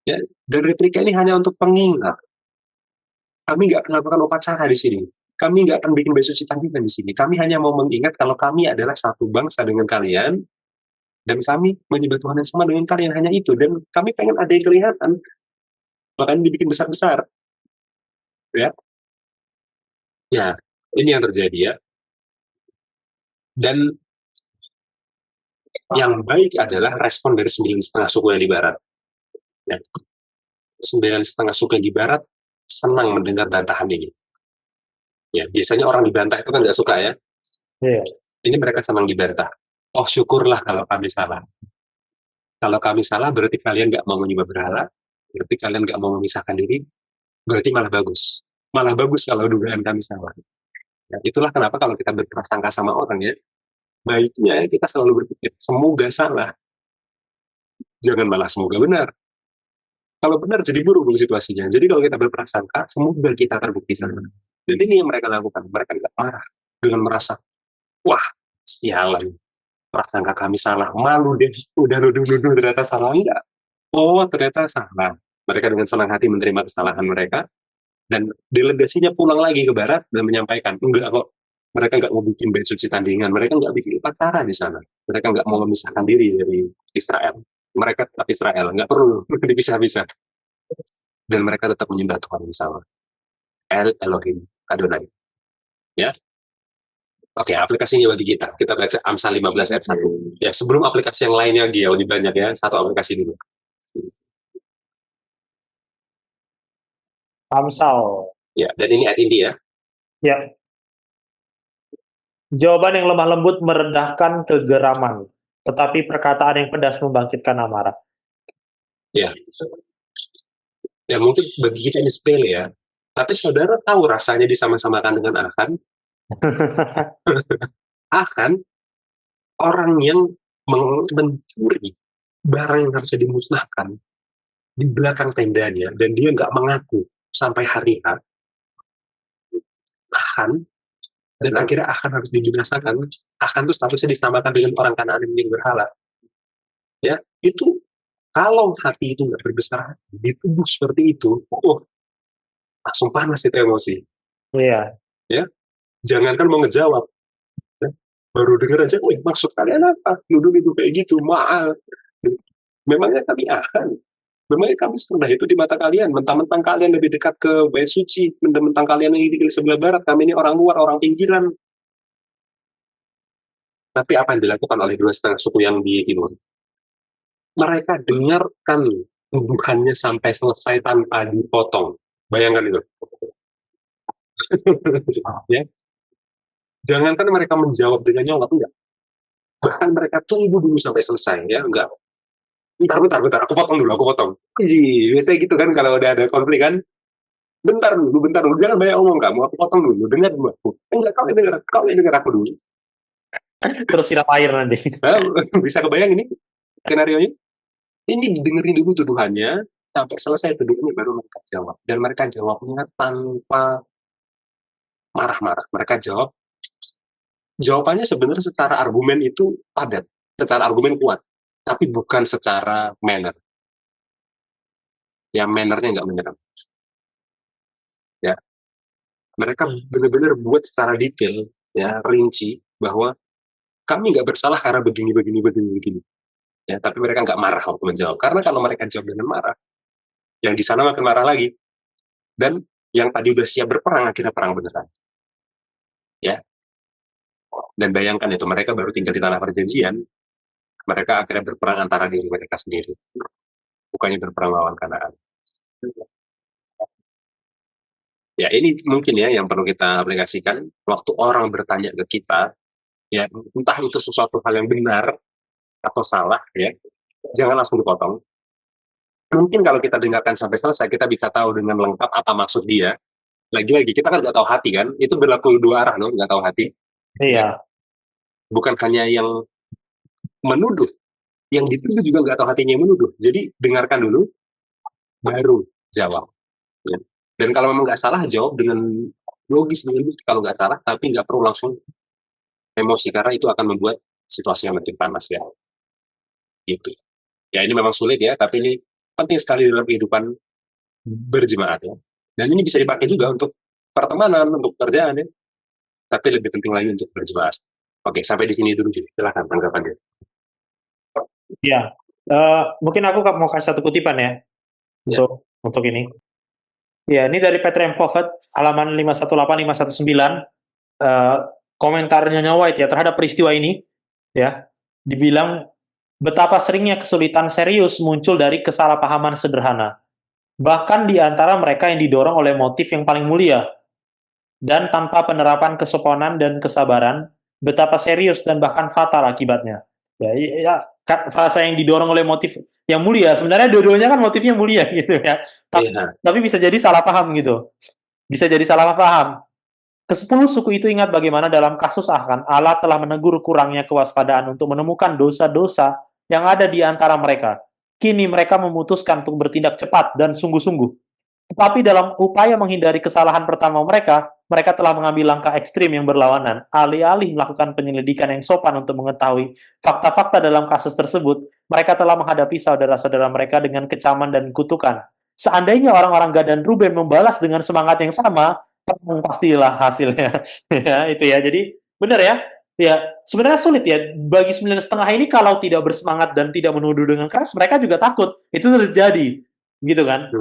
Speaker 2: Ya, dan replika ini hanya untuk pengingat. Kami nggak akan melakukan upacara di sini. Kami nggak akan bikin bait suci tandingan di sini. Kami hanya mau mengingat kalau kami adalah satu bangsa dengan kalian, dan kami menyembah Tuhan yang sama dengan kalian, hanya itu. Dan kami pengen ada yang kelihatan, makanya dibikin besar-besar. Ya, ya, ini yang terjadi ya. Dan yang baik adalah respon dari 9,5 suku yang di barat. Ya. 9,5 suku yang di barat senang mendengar bantahan ini. Ya, biasanya orang dibantah itu kan nggak suka ya.
Speaker 1: Yeah.
Speaker 2: Ini mereka senang dibantah. Oh, syukurlah kalau kami salah. Kalau kami salah berarti kalian nggak mau menyembah berhala, berarti kalian nggak mau memisahkan diri, berarti malah bagus. Malah bagus kalau dugaan kami salah. Ya, itulah kenapa kalau kita berprasangka sama orang ya, baiknya kita selalu berpikir, semoga salah. Jangan malah semoga benar. Kalau benar jadi buruk situasinya. Jadi kalau kita berprasangka, semoga kita terbukti salah. Dan ini yang mereka lakukan. Mereka nggak marah dengan merasa, wah, sialan. Prasangka kami salah. Malu deh. Udah nuduh-nuduh ternyata salah. Enggak. Oh, ternyata salah. Mereka dengan senang hati menerima kesalahan mereka. Dan delegasinya pulang lagi ke barat dan menyampaikan, enggak kok. Mereka nggak mau bikin bait suci tandingan. Mereka nggak bikin upacara di sana. Mereka nggak mau memisahkan diri dari Israel. Mereka tetap Israel. Nggak perlu dipisah-pisah. Dan mereka tetap menyembah Tuhan yang sama. El Elohim Adonai. Ya. Oke, aplikasinya bagi kita. Kita baca Amsal 15 ayat 1. Ya, sebelum aplikasi yang lainnya dia lebih banyak ya, satu aplikasi dulu.
Speaker 1: Amsal.
Speaker 2: Ya, dan ini ayat inti ya.
Speaker 1: Ya. Jawaban yang lemah lembut merendahkan kegeraman, tetapi perkataan yang pedas membangkitkan amarah.
Speaker 2: Ya. Ya, mungkin bagi kita ini sepele ya. Tapi saudara tahu rasanya disama-samakan dengan Akan? Akan orang yang mencuri barang yang harusnya dimusnahkan di belakang tendanya dan dia nggak mengaku sampai hari H, akan dan akhirnya akan harus dibinasakan. Akan tuh statusnya disamakan dengan orang Kanaan yang menyembah berhala. Ya, itu kalau hati itu nggak berbesar hati, dituduh seperti itu, oh, langsung panas itu emosi.
Speaker 1: Iya.
Speaker 2: Ya, jangankan mau ngejawab, ya. Baru dengar aja, wih, maksud kalian apa? Nuduh itu kayak gitu, maaf. Memangnya kami akan memangnya kami serendah itu di mata kalian, mentang-mentang kalian lebih dekat ke bait suci, mentang-mentang kalian yang di sebelah barat, kami ini orang luar, orang pinggiran. Tapi apa yang dilakukan oleh dua setengah suku yang di timur? Mereka dengarkan tuduhannya sampai selesai tanpa dipotong. Bayangkan itu. Ya, jangankan mereka menjawab dengan nyolot, enggak. Bahkan mereka tunggu dulu sampai selesai, ya, enggak. Bentar, aku potong. Biasanya gitu kan kalau udah ada konflik kan, bentar dulu, jangan banyak omong kamu, aku potong dulu, dengar dulu aku. Enggak, kau yang dengar aku dulu.
Speaker 1: Terus siram air nanti.
Speaker 2: Nah, bisa kebayang ini skenario-nya? Ini dengerin dulu tuduhannya, sampai selesai tuduhannya baru mereka jawab. Dan mereka jawabnya tanpa marah-marah. Mereka jawabannya sebenarnya secara argumen itu padat, secara argumen kuat, tapi bukan secara manner. Ya, mannernya nggak menyerang. Ya, mereka benar-benar buat secara detail, ya, rinci, bahwa kami nggak bersalah karena begini. Ya, tapi mereka nggak marah waktu menjawab. Karena kalau mereka jawab dengan marah, yang di sana makin marah lagi. Dan yang tadi udah siap berperang, akhirnya perang beneran. Ya, dan bayangkan itu, mereka baru tinggal di tanah perjanjian, mereka akhirnya berperang antara diri mereka sendiri. Bukannya berperang lawan Kanaan. Ya, ini mungkin ya yang perlu kita aplikasikan waktu orang bertanya ke kita, ya, entah itu sesuatu hal yang benar atau salah, ya, jangan langsung dipotong. Mungkin kalau kita dengarkan sampai selesai, kita bisa tahu dengan lengkap apa maksud dia. Lagi-lagi, kita kan nggak tahu hati kan, itu berlaku dua arah, loh, nggak tahu hati. Ya.
Speaker 1: Iya.
Speaker 2: Bukan hanya yang menuduh, yang dituduh juga nggak tahu hatinya yang menuduh. Jadi dengarkan dulu, baru jawab. Ya. Dan kalau memang nggak salah, jawab dengan logis, dengan bukti kalau nggak salah, tapi nggak perlu langsung emosi, karena itu akan membuat situasi yang makin panas, ya. Gitu. Ya, ini memang sulit ya, tapi ini penting sekali dalam kehidupan berjemaat, ya. Dan ini bisa dipakai juga untuk pertemanan, untuk pekerjaan, ya. Tapi lebih penting lagi untuk berjemaat. Oke, sampai di sini dulu, silakan tanggapannya.
Speaker 1: Iya. Mungkin aku mau kasih satu kutipan ya,
Speaker 2: Ya.
Speaker 1: untuk ini. Ya, ini dari Petra M. Prophet, halaman 518-519, komentarnya Nyonya White ya terhadap peristiwa ini, ya, dibilang betapa seringnya kesulitan serius muncul dari kesalahpahaman sederhana, bahkan di antara mereka yang didorong oleh motif yang paling mulia, dan tanpa penerapan kesopanan dan kesabaran, betapa serius dan bahkan fatal akibatnya. Ya, frasa yang didorong oleh motif yang mulia, sebenarnya dua-duanya kan motifnya mulia gitu ya. Tapi bisa jadi salah paham gitu. Bisa jadi salah paham. Kesepuluh suku itu ingat bagaimana dalam kasus Akan, Allah telah menegur kurangnya kewaspadaan untuk menemukan dosa-dosa yang ada di antara mereka. Kini mereka memutuskan untuk bertindak cepat dan sungguh-sungguh. Tetapi dalam upaya menghindari kesalahan pertama mereka, mereka telah mengambil langkah ekstrim yang berlawanan. Alih-alih melakukan penyelidikan yang sopan untuk mengetahui fakta-fakta dalam kasus tersebut, mereka telah menghadapi saudara-saudara mereka dengan kecaman dan kutukan. Seandainya orang-orang Gad dan Ruben membalas dengan semangat yang sama, pastilah hasilnya. Ya, itu ya. Jadi benar ya. Ya, sebenarnya sulit ya bagi 9,5 ini kalau tidak bersemangat dan tidak menuduh dengan keras, mereka juga takut itu terjadi, gitu kan?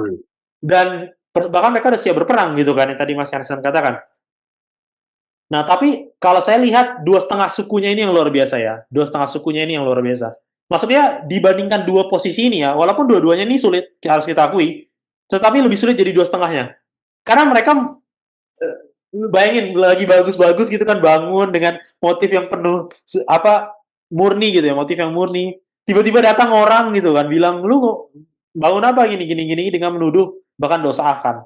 Speaker 1: Dan bahkan mereka udah siap berperang gitu kan yang tadi Mas Yansen katakan. Nah, tapi kalau saya lihat 2,5 sukunya ini yang luar biasa ya. 2,5 sukunya ini yang luar biasa. Maksudnya dibandingkan dua posisi ini ya, walaupun dua-duanya ini sulit, harus kita akui, tetapi lebih sulit jadi 2,5-nya. Karena mereka bayangin lagi bagus-bagus gitu kan bangun dengan motif yang penuh apa murni gitu ya, motif yang murni. Tiba-tiba datang orang gitu kan bilang lu bangun apa gini dengan menuduh bahkan dosa Akan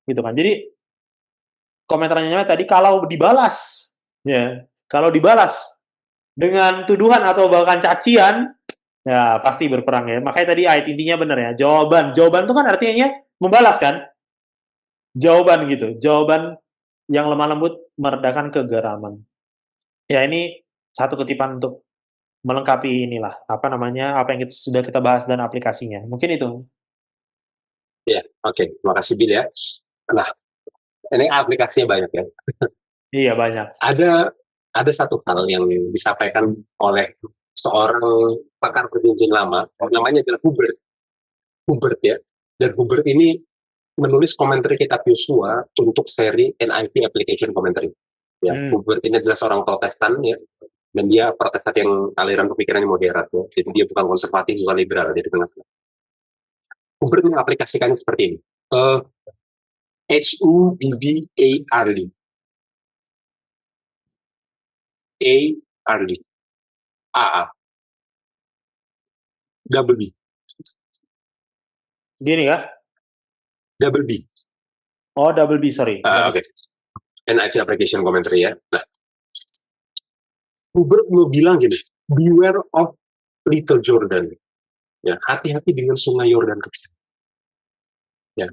Speaker 1: gitu kan. Jadi komentarnya tadi kalau dibalas, ya, kalau dibalas dengan tuduhan atau bahkan cacian, ya pasti berperang ya. Makanya tadi ayat intinya benar ya. Jawaban itu kan artinya membalas kan? Jawaban gitu. Jawaban yang lemah lembut meredakan kegeraman. Ya ini satu kutipan untuk melengkapi inilah apa namanya apa yang sudah kita bahas dan aplikasinya. Mungkin itu.
Speaker 2: Ya, oke. Terima kasih Bill ya. Nah, ini aplikasinya banyak ya.
Speaker 1: Iya banyak.
Speaker 2: Ada satu hal yang disampaikan oleh seorang pakar perjanjian lama, namanya adalah Hubert. Hubert ya. Dan Hubert ini menulis komentar kitab Yosua untuk seri NIV Application Commentary. Ya, Hubert ini adalah seorang Protestan ya, dan dia Protestan yang aliran pemikirannya moderat ya. Jadi dia bukan konservatif, bukan liberal, dia di tengah-tengah. Hubert mengaplikasikannya seperti ini. Hubert AA double B
Speaker 1: Gini ya?
Speaker 2: double B.
Speaker 1: Oh, double B, sorry.
Speaker 2: Oke. NIV Application Commentary ya. Nah, Hubert mau bilang gini, beware of Little Jordan. Ya, hati-hati dengan sungai Yordan kecil. Ya.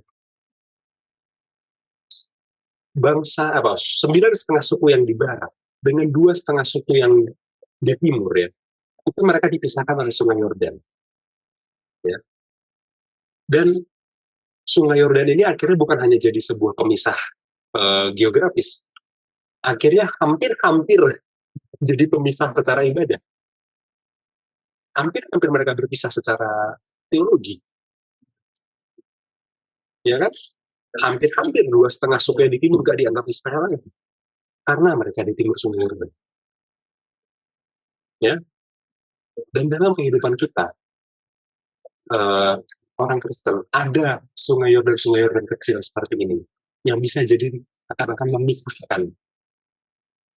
Speaker 2: Bangsa apa? 9,5 suku yang di barat dengan 2,5 suku yang di timur ya, itu mereka dipisahkan oleh sungai Yordan. Ya. Dan sungai Yordan ini akhirnya bukan hanya jadi sebuah pemisah geografis, akhirnya hampir jadi pemisah secara ibadah. Hampir mereka berpisah secara teologi. Ya kan? Hampir 2,5 suku yang di timur gak dianggap Israel lagi. Karena mereka di timur sungai Yordan. Ya. Dan dalam kehidupan kita, orang Kristen, ada sungai Yordan kecil seperti ini yang bisa jadi akan memisahkan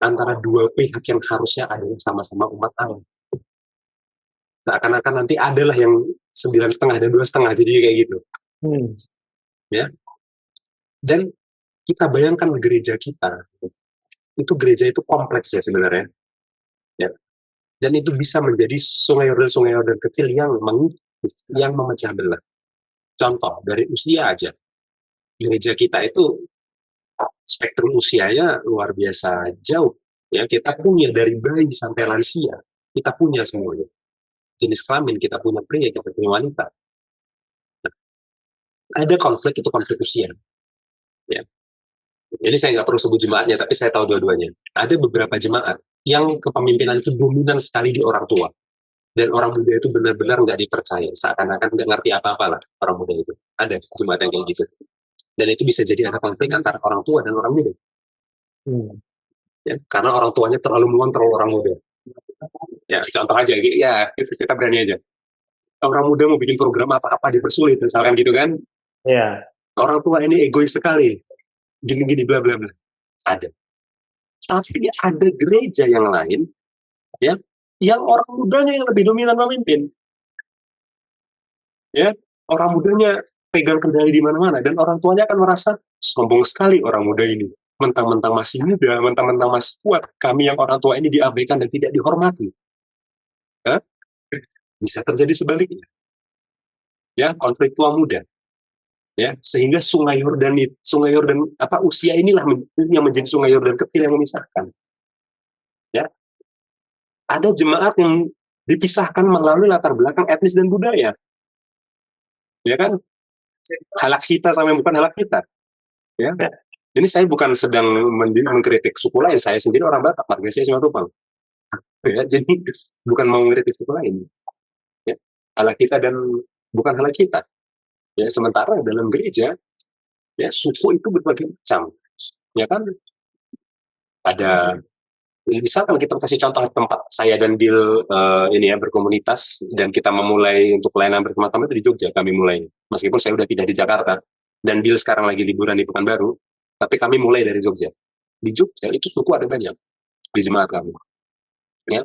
Speaker 2: antara dua pihak yang harusnya ada sama-sama umat Allah. Akan nanti adalah yang 9,5 dan 2,5, jadi kayak gitu. Ya. Dan kita bayangkan gereja kita, gereja itu kompleks ya sebenarnya. Ya. Dan itu bisa menjadi sungai Yordan kecil yang memecah belah. Contoh dari usia aja, gereja kita itu spektrum usianya luar biasa jauh. Ya, kita punya dari bayi sampai lansia, kita punya semuanya. Jenis kelamin kita punya pria, kita punya wanita. Nah, ada konflik, itu konflik usia. Ya. Ini saya nggak perlu sebut jemaatnya, tapi saya tahu dua-duanya. Ada beberapa jemaat yang kepemimpinan itu dominan sekali di orang tua. Dan orang muda itu benar-benar nggak dipercaya. Seakan-akan nggak ngerti apa-apa lah orang muda itu. Ada jemaat yang kayak gitu. Dan itu bisa jadi ada konflik antara orang tua dan orang muda. Ya, karena orang tuanya terlalu mengontrol orang muda. Ya, contoh aja, ya kita berani aja. Orang muda mau bikin program apa-apa dipersulit, misalkan gitu kan.
Speaker 1: Iya.
Speaker 2: Orang tua ini egois sekali. Gini-gini, bla bla bla. Ada. Tapi ada gereja yang lain, ya, yang orang mudanya yang lebih dominan memimpin. Ya, orang mudanya pegang kendali di mana-mana, dan orang tuanya akan merasa sombong sekali orang muda ini. Mentang-mentang masih muda, mentang-mentang masih kuat, kami yang orang tua ini diabaikan dan tidak dihormati. Ya? Bisa terjadi sebaliknya. Ya, konflik tua muda. Ya, sehingga sungai Yordan usia inilah yang menjadi sungai Yordan kecil yang memisahkan. Ya, ada jemaat yang dipisahkan melalui latar belakang etnis dan budaya. Ya kan, halak kita sama yang bukan halak kita. Ya, ini saya bukan sedang mengkritik suku lain, saya sendiri orang Batak, marga saya Simatupang. Ya, jadi bukan mau mengkritik suku lain. Ya, halak kita dan bukan halak kita. Ya, sementara dalam gereja, ya suku itu berbagai macam. Ya kan, ada misalkan kita kasih contoh tempat saya dan Bill ini ya berkomunitas dan kita memulai untuk pelayanan bersama-sama itu di Jogja kami mulai. Meskipun saya udah tidak di Jakarta dan Bill sekarang lagi liburan di Pekanbaru, tapi kami mulai dari Jogja. Di Jogja itu suku ada banyak di jemaat kami. Ya.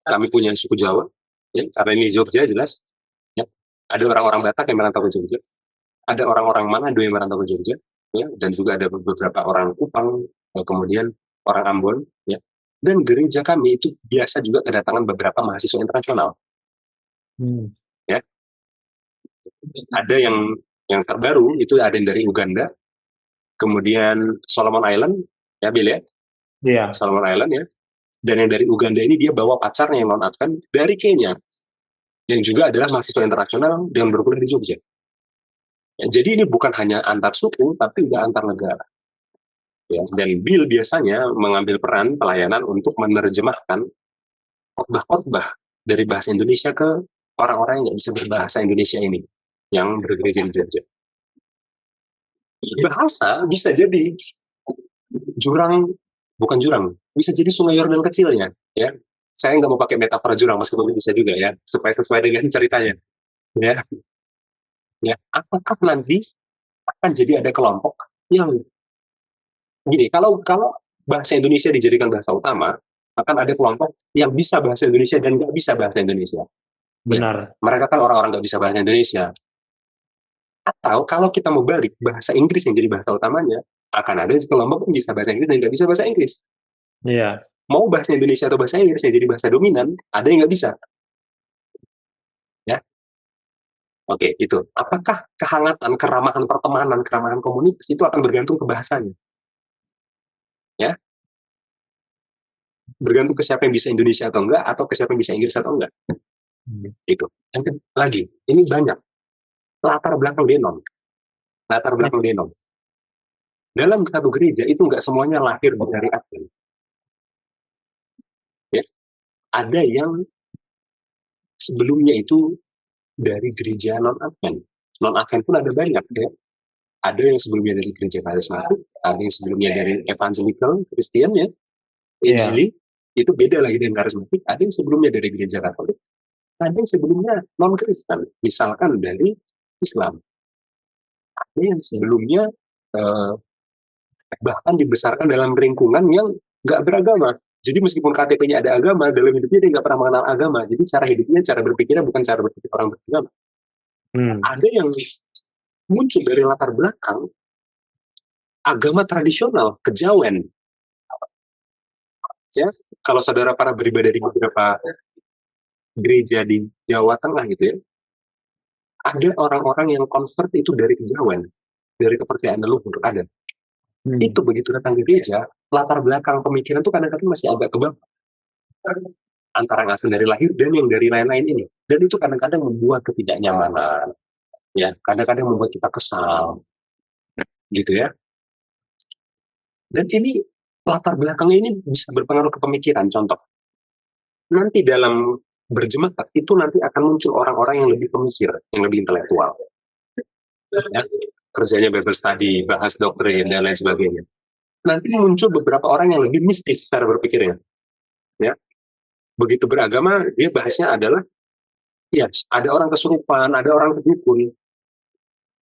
Speaker 2: Kami punya suku Jawa, ya, karena ini Jogja jelas. Ya. Ada orang-orang Batak yang merantau ke Jogja. Ada orang-orang Manado yang merantau ke Jogja. ya, dan juga ada beberapa orang Kupang, kemudian orang Ambon, ya. Dan gereja kami itu biasa juga kedatangan beberapa mahasiswa internasional,
Speaker 1: Hmm.
Speaker 2: ya. Ada yang terbaru itu ada yang dari Uganda, kemudian Solomon Island, ya Bill ya,
Speaker 1: Iya.
Speaker 2: Solomon Island ya. Dan yang dari Uganda ini dia bawa pacarnya yang non Afgan dari Kenya, yang juga adalah mahasiswa internasional yang berkuliah di Jogja. Ya, jadi ini bukan hanya antar suku, tapi juga antar negara. Ya, dan Bill biasanya mengambil peran pelayanan untuk menerjemahkan khotbah-khotbah dari bahasa Indonesia ke orang-orang yang nggak bisa berbahasa Indonesia ini, yang bergereja di Jogja. Bahasa bisa jadi jurang, bukan jurang, bisa jadi sungai Yordan kecilnya. Ya, saya nggak mau pakai metafora jurang meskipun bisa juga ya, supaya sesuai dengan ceritanya. Ya, ya. Apakah nanti akan jadi ada kelompok yang gini, kalau kalau bahasa Indonesia dijadikan bahasa utama, akan ada kelompok yang bisa bahasa Indonesia dan nggak bisa bahasa Indonesia. Ya,
Speaker 1: Benar.
Speaker 2: mereka kan orang-orang nggak bisa bahasa Indonesia. Atau kalau kita mau balik, bahasa Inggris yang jadi bahasa utamanya, akan ada kelompok yang bisa bahasa Inggris dan nggak bisa bahasa Inggris.
Speaker 1: Iya.
Speaker 2: Mau bahasa Indonesia atau bahasa Inggris yang jadi bahasa dominan, ada yang nggak bisa. Ya, oke, itu. Apakah kehangatan, keramahan pertemanan, keramahan komunitas itu akan bergantung ke bahasanya? Ya, bergantung ke siapa yang bisa Indonesia atau enggak, atau ke siapa yang bisa Inggris atau enggak. Itu. Yang lagi, ini banyak latar belakang denon. Latar belakang denon. Dalam satu gereja itu nggak semuanya lahir dari Advent. Ya, ada yang sebelumnya itu dari gereja non Advent. Non Advent pun ada banyak ya. Ada yang sebelumnya dari gereja karismatik, ada yang sebelumnya dari evangelical Kristen ya,
Speaker 1: Iya.
Speaker 2: Injili, itu beda lagi dengan karismatik. Ada yang sebelumnya dari gereja Katolik, ada yang sebelumnya non Kristen, misalkan dari Islam. Ada yang sebelumnya eh, bahkan dibesarkan dalam lingkungan yang nggak beragama. Jadi meskipun KTP-nya ada agama, dalam hidupnya dia nggak pernah mengenal agama. Jadi cara hidupnya, cara berpikirnya bukan cara berpikir orang beragama.
Speaker 1: Hmm.
Speaker 2: Ada yang muncul dari latar belakang agama tradisional, kejawen. Ya, kalau saudara para beribadah di beberapa gereja di Jawa Tengah gitu ya, ada orang-orang yang convert itu dari kejawen, dari kepercayaan leluhur, ada.
Speaker 1: Hmm.
Speaker 2: Itu begitu datang ke gereja, latar belakang pemikiran itu kadang-kadang masih agak kebal antara yang asli dari lahir dan yang dari lain-lain ini. Dan itu kadang-kadang membuat ketidaknyamanan, ya, kadang-kadang membuat kita kesal, gitu ya. Dan ini latar belakangnya ini bisa berpengaruh ke pemikiran. Contoh, nanti dalam berjemaat itu nanti akan muncul orang-orang yang lebih pemikir, yang lebih intelektual. Ya, kerjanya Bible study, bahas doktrin dan lain sebagainya. Nanti muncul beberapa orang yang lebih mistis secara berpikirnya. Ya, begitu beragama dia bahasnya adalah ya ada orang kesurupan, ada orang kedukun.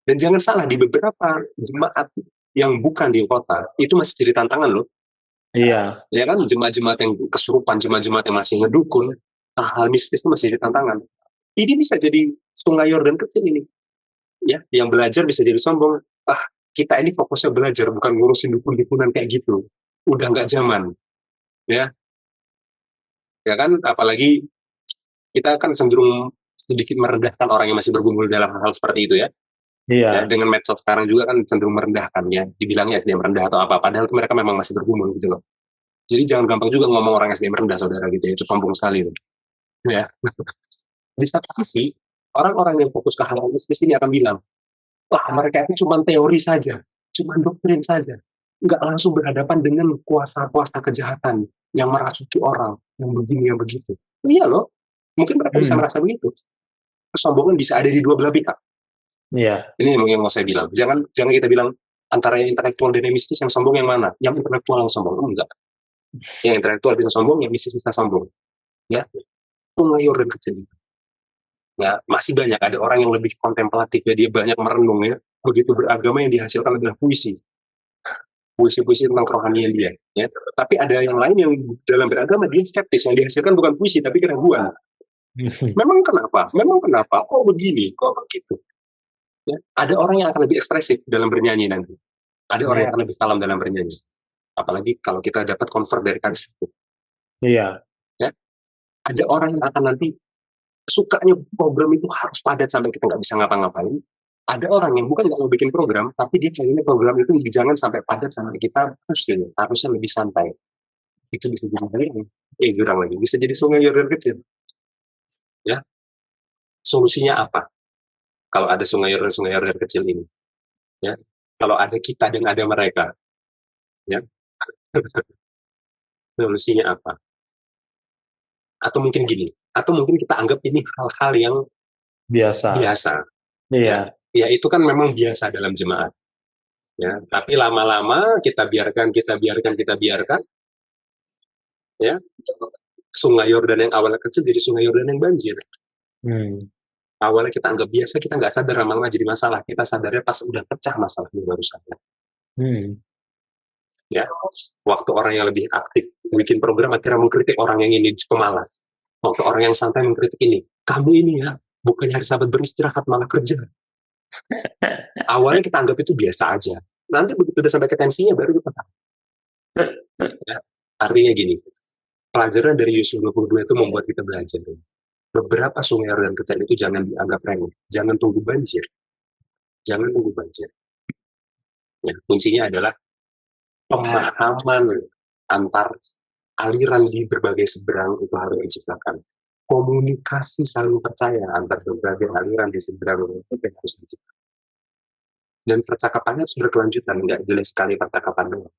Speaker 2: Dan jangan salah, di beberapa jemaat yang bukan di kota itu masih jadi tantangan loh.
Speaker 1: Iya.
Speaker 2: Ya kan, jemaat-jemaat yang kesurupan, jemaat-jemaat yang masih ngedukun, hal mistis itu masih jadi tantangan. Ini bisa jadi sungai Yordan kecil ini. Ya, yang belajar bisa jadi sombong. Ah, kita ini fokusnya belajar, bukan ngurusin dukun-dukunan kayak gitu. Udah nggak zaman. Ya, ya kan, apalagi kita kan cenderung sedikit merendahkan orang yang masih bergumul dalam hal seperti itu ya. Ya,
Speaker 1: Iya.
Speaker 2: dengan medsos sekarang juga kan cenderung merendahkan ya, dibilangnya SDM rendah atau apa, padahal itu mereka memang masih bergumul gitu loh. Jadi jangan gampang juga ngomong orang SDM rendah saudara gitu ya, itu sombong sekali loh. Ya, di satu sisi orang-orang yang fokus ke hal mistis ini akan bilang, wah mereka itu cuma teori saja, cuma doktrin saja, nggak langsung berhadapan dengan kuasa-kuasa kejahatan yang merasuki orang, yang begini yang begitu. Iya loh, mungkin mereka bisa
Speaker 1: Hmm.
Speaker 2: merasa begitu. Kesombongan bisa ada di dua belah pihak.
Speaker 1: Iya.
Speaker 2: Ini yang mau saya bilang. Jangan jangan kita bilang antara yang intelektual dan yang mistis yang sombong yang mana? Yang intelektual yang sombong. Enggak. Yang intelektual bisa sombong, yang mistis bisa sombong. Ya, itu mayor dan kecil. Ya, masih banyak ada orang yang lebih kontemplatif ya, dia banyak merenung ya. Begitu beragama yang dihasilkan adalah puisi. Puisi-puisi tentang kerohanian dia. Ya. Tapi ada yang lain yang dalam beragama dia skeptis, yang dihasilkan bukan puisi tapi keraguan. Memang kenapa? Memang kenapa? Kok begini? Kok begitu? Ya. Ada orang yang akan lebih ekspresif dalam bernyanyi nanti. Ada orang
Speaker 1: Iya,
Speaker 2: yang akan lebih kalem dalam bernyanyi. Apalagi kalau kita dapat convert dari kans itu.
Speaker 1: iya.
Speaker 2: Ya. Ada orang yang akan nanti sukanya program itu harus padat sampai kita nggak bisa ngapa-ngapain. Ada orang yang bukan nggak mau bikin program, tapi dia pengennya program itu jangan sampai padat sampai kita harusnya lebih santai. Itu bisa jadi jurang lagi. Bisa jadi sungai Yordan kecil. Ya, solusinya apa? Kalau ada sungai Yordan kecil ini, ya. Kalau ada kita dan ada mereka, ya. Solusinya apa? Atau mungkin gini, atau mungkin kita anggap ini hal-hal yang
Speaker 1: Biasa.
Speaker 2: biasa, ya.
Speaker 1: Iya.
Speaker 2: Ya itu kan memang biasa dalam jemaat, ya. Tapi lama-lama kita biarkan, ya. Sungai Yordan yang awalnya kecil jadi sungai Yordan yang banjir.
Speaker 1: Hmm.
Speaker 2: Awalnya kita anggap biasa, kita nggak sadar lama-lama jadi masalah. Kita sadarnya pas udah pecah masalahnya baru sadar.
Speaker 1: Hmm.
Speaker 2: Ya, waktu orang yang lebih aktif bikin program akhirnya mengkritik orang yang ini pemalas. Waktu orang yang santai mengkritik ini, kamu ini ya, bukannya hari Sabat beristirahat malah kerja. Awalnya kita anggap itu biasa aja. Nanti begitu udah sampai ke tensinya baru kita tahu. Ya, artinya gini, pelajaran dari Yosua 22 itu membuat kita belajar. Beberapa sungai dan kecil itu jangan dianggap remeh. Jangan tunggu banjir. Jangan tunggu banjir. Ya, kuncinya adalah pemahaman antar aliran di berbagai seberang itu harus diciptakan. Komunikasi saling percaya antar berbagai aliran di seberang itu harus diciptakan. Dan percakapannya harus berkelanjutan, nggak jelas sekali percakapan doang.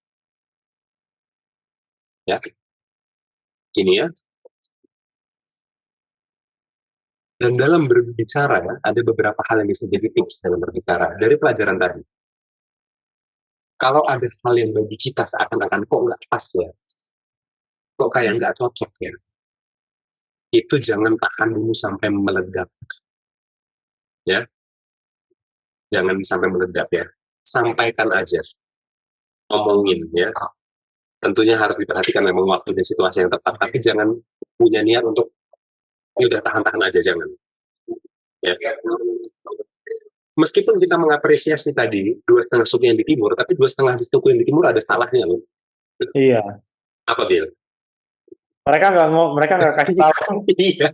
Speaker 2: Ya, ini ya. Dan dalam berbicara ya, ada beberapa hal yang bisa jadi tips dalam berbicara dari pelajaran tadi. Kalau ada hal yang bagi kita seakan-akan kok nggak pas ya, kok kayak nggak cocok ya, itu jangan tahan dulu sampai meledak, ya, jangan sampai meledak ya, sampaikan aja, ngomongin ya. Tentunya harus diperhatikan memang waktu dan situasi yang tepat, tapi jangan punya niat untuk ya udah tahan-tahan aja, jangan. Ya. Meskipun kita mengapresiasi tadi 2,5 suku yang di timur, tapi 2,5 suku yang di timur ada salahnya loh.
Speaker 1: Iya.
Speaker 2: Apa Bill?
Speaker 1: Mereka nggak kasih tahu.
Speaker 2: Iya.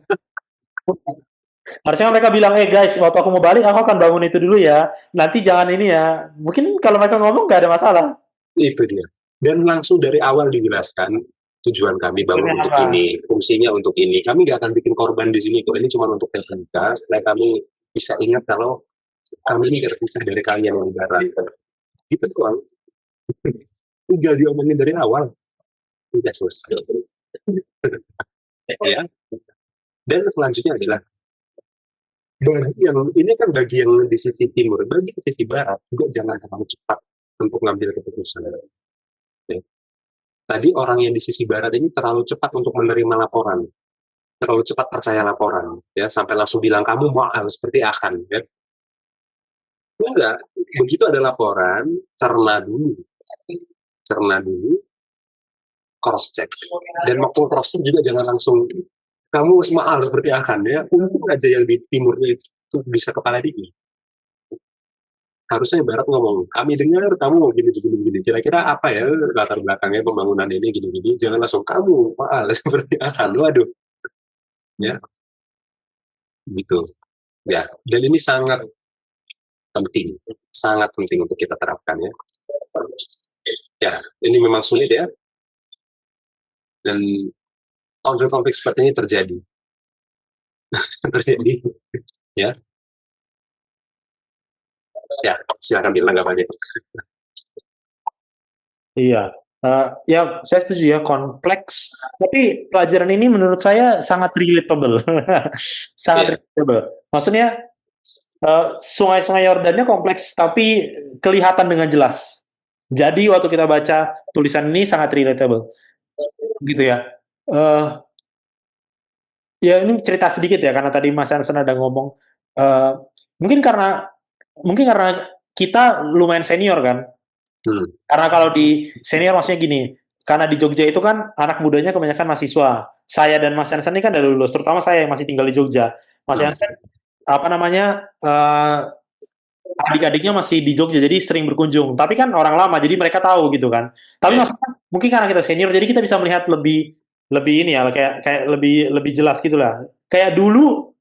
Speaker 1: Harusnya mereka bilang, guys, waktu aku mau balik, aku akan bangun itu dulu ya. Nanti jangan ini ya. Mungkin kalau mereka ngomong nggak ada masalah.
Speaker 2: Itu dia. Dan langsung dari awal dijelaskan tujuan kami bangun untuk ini, fungsinya untuk ini. Kami nggak akan bikin korban di sini kok. Ini cuma untuk teknika, supaya kami bisa ingat kalau kami ini terpisah dari kalian yang barat. Gitu doang. Tinggal diomongin dari awal. Udah selesai. Ya. Dan selanjutnya adalah bagi yang ini kan bagi yang di sisi timur, bagi di sisi barat juga jangan terlalu cepat untuk ngambil keputusan. Ya. Tadi orang yang di sisi barat ini terlalu cepat untuk menerima laporan, terlalu cepat percaya laporan, ya sampai langsung bilang kamu mau seperti akan, ya. Enggak, begitu ada laporan, cerna dulu, cross check, dan waktu cross check juga jangan langsung kamu mahal seperti akan, ya. Untung aja yang di timurnya itu bisa kepala dingin. Harusnya barat ngomong, kami dengar kamu gini, kira-kira apa ya latar belakangnya pembangunan ini gini, jangan langsung kamu mahal seperti akan, waduh, ya, gitu, ya. Dan ini sangat penting untuk kita terapkan ya. Ya, ini memang sulit ya, dan konflik-konflik seperti ini terjadi, ya. Ya, silakan bilang tanggapannya.
Speaker 1: Iya. Ya, saya setuju ya, kompleks. Tapi pelajaran ini menurut saya sangat relatable. Sangat relatable. Maksudnya, sungai-sungai Yordannya kompleks, tapi kelihatan dengan jelas. Jadi waktu kita baca tulisan ini sangat relatable. Gitu ya. Ya ini cerita sedikit ya, karena tadi Mas Hansen ada ngomong. Mungkin karena kita lumayan senior kan. Karena kalau di senior maksudnya gini, karena di Jogja itu kan anak mudanya kebanyakan mahasiswa. Saya dan Mas Hansen ini kan udah lulus, terutama saya yang masih tinggal di Jogja. Mas Hansen adik-adiknya masih di Jogja, jadi sering berkunjung. Tapi kan orang lama, jadi mereka tahu gitu kan. Tapi
Speaker 2: Iya,
Speaker 1: maksudnya mungkin karena kita senior, jadi kita bisa melihat lebih lebih ini ya, kayak kayak lebih lebih jelas gitu lah. Kayak dulu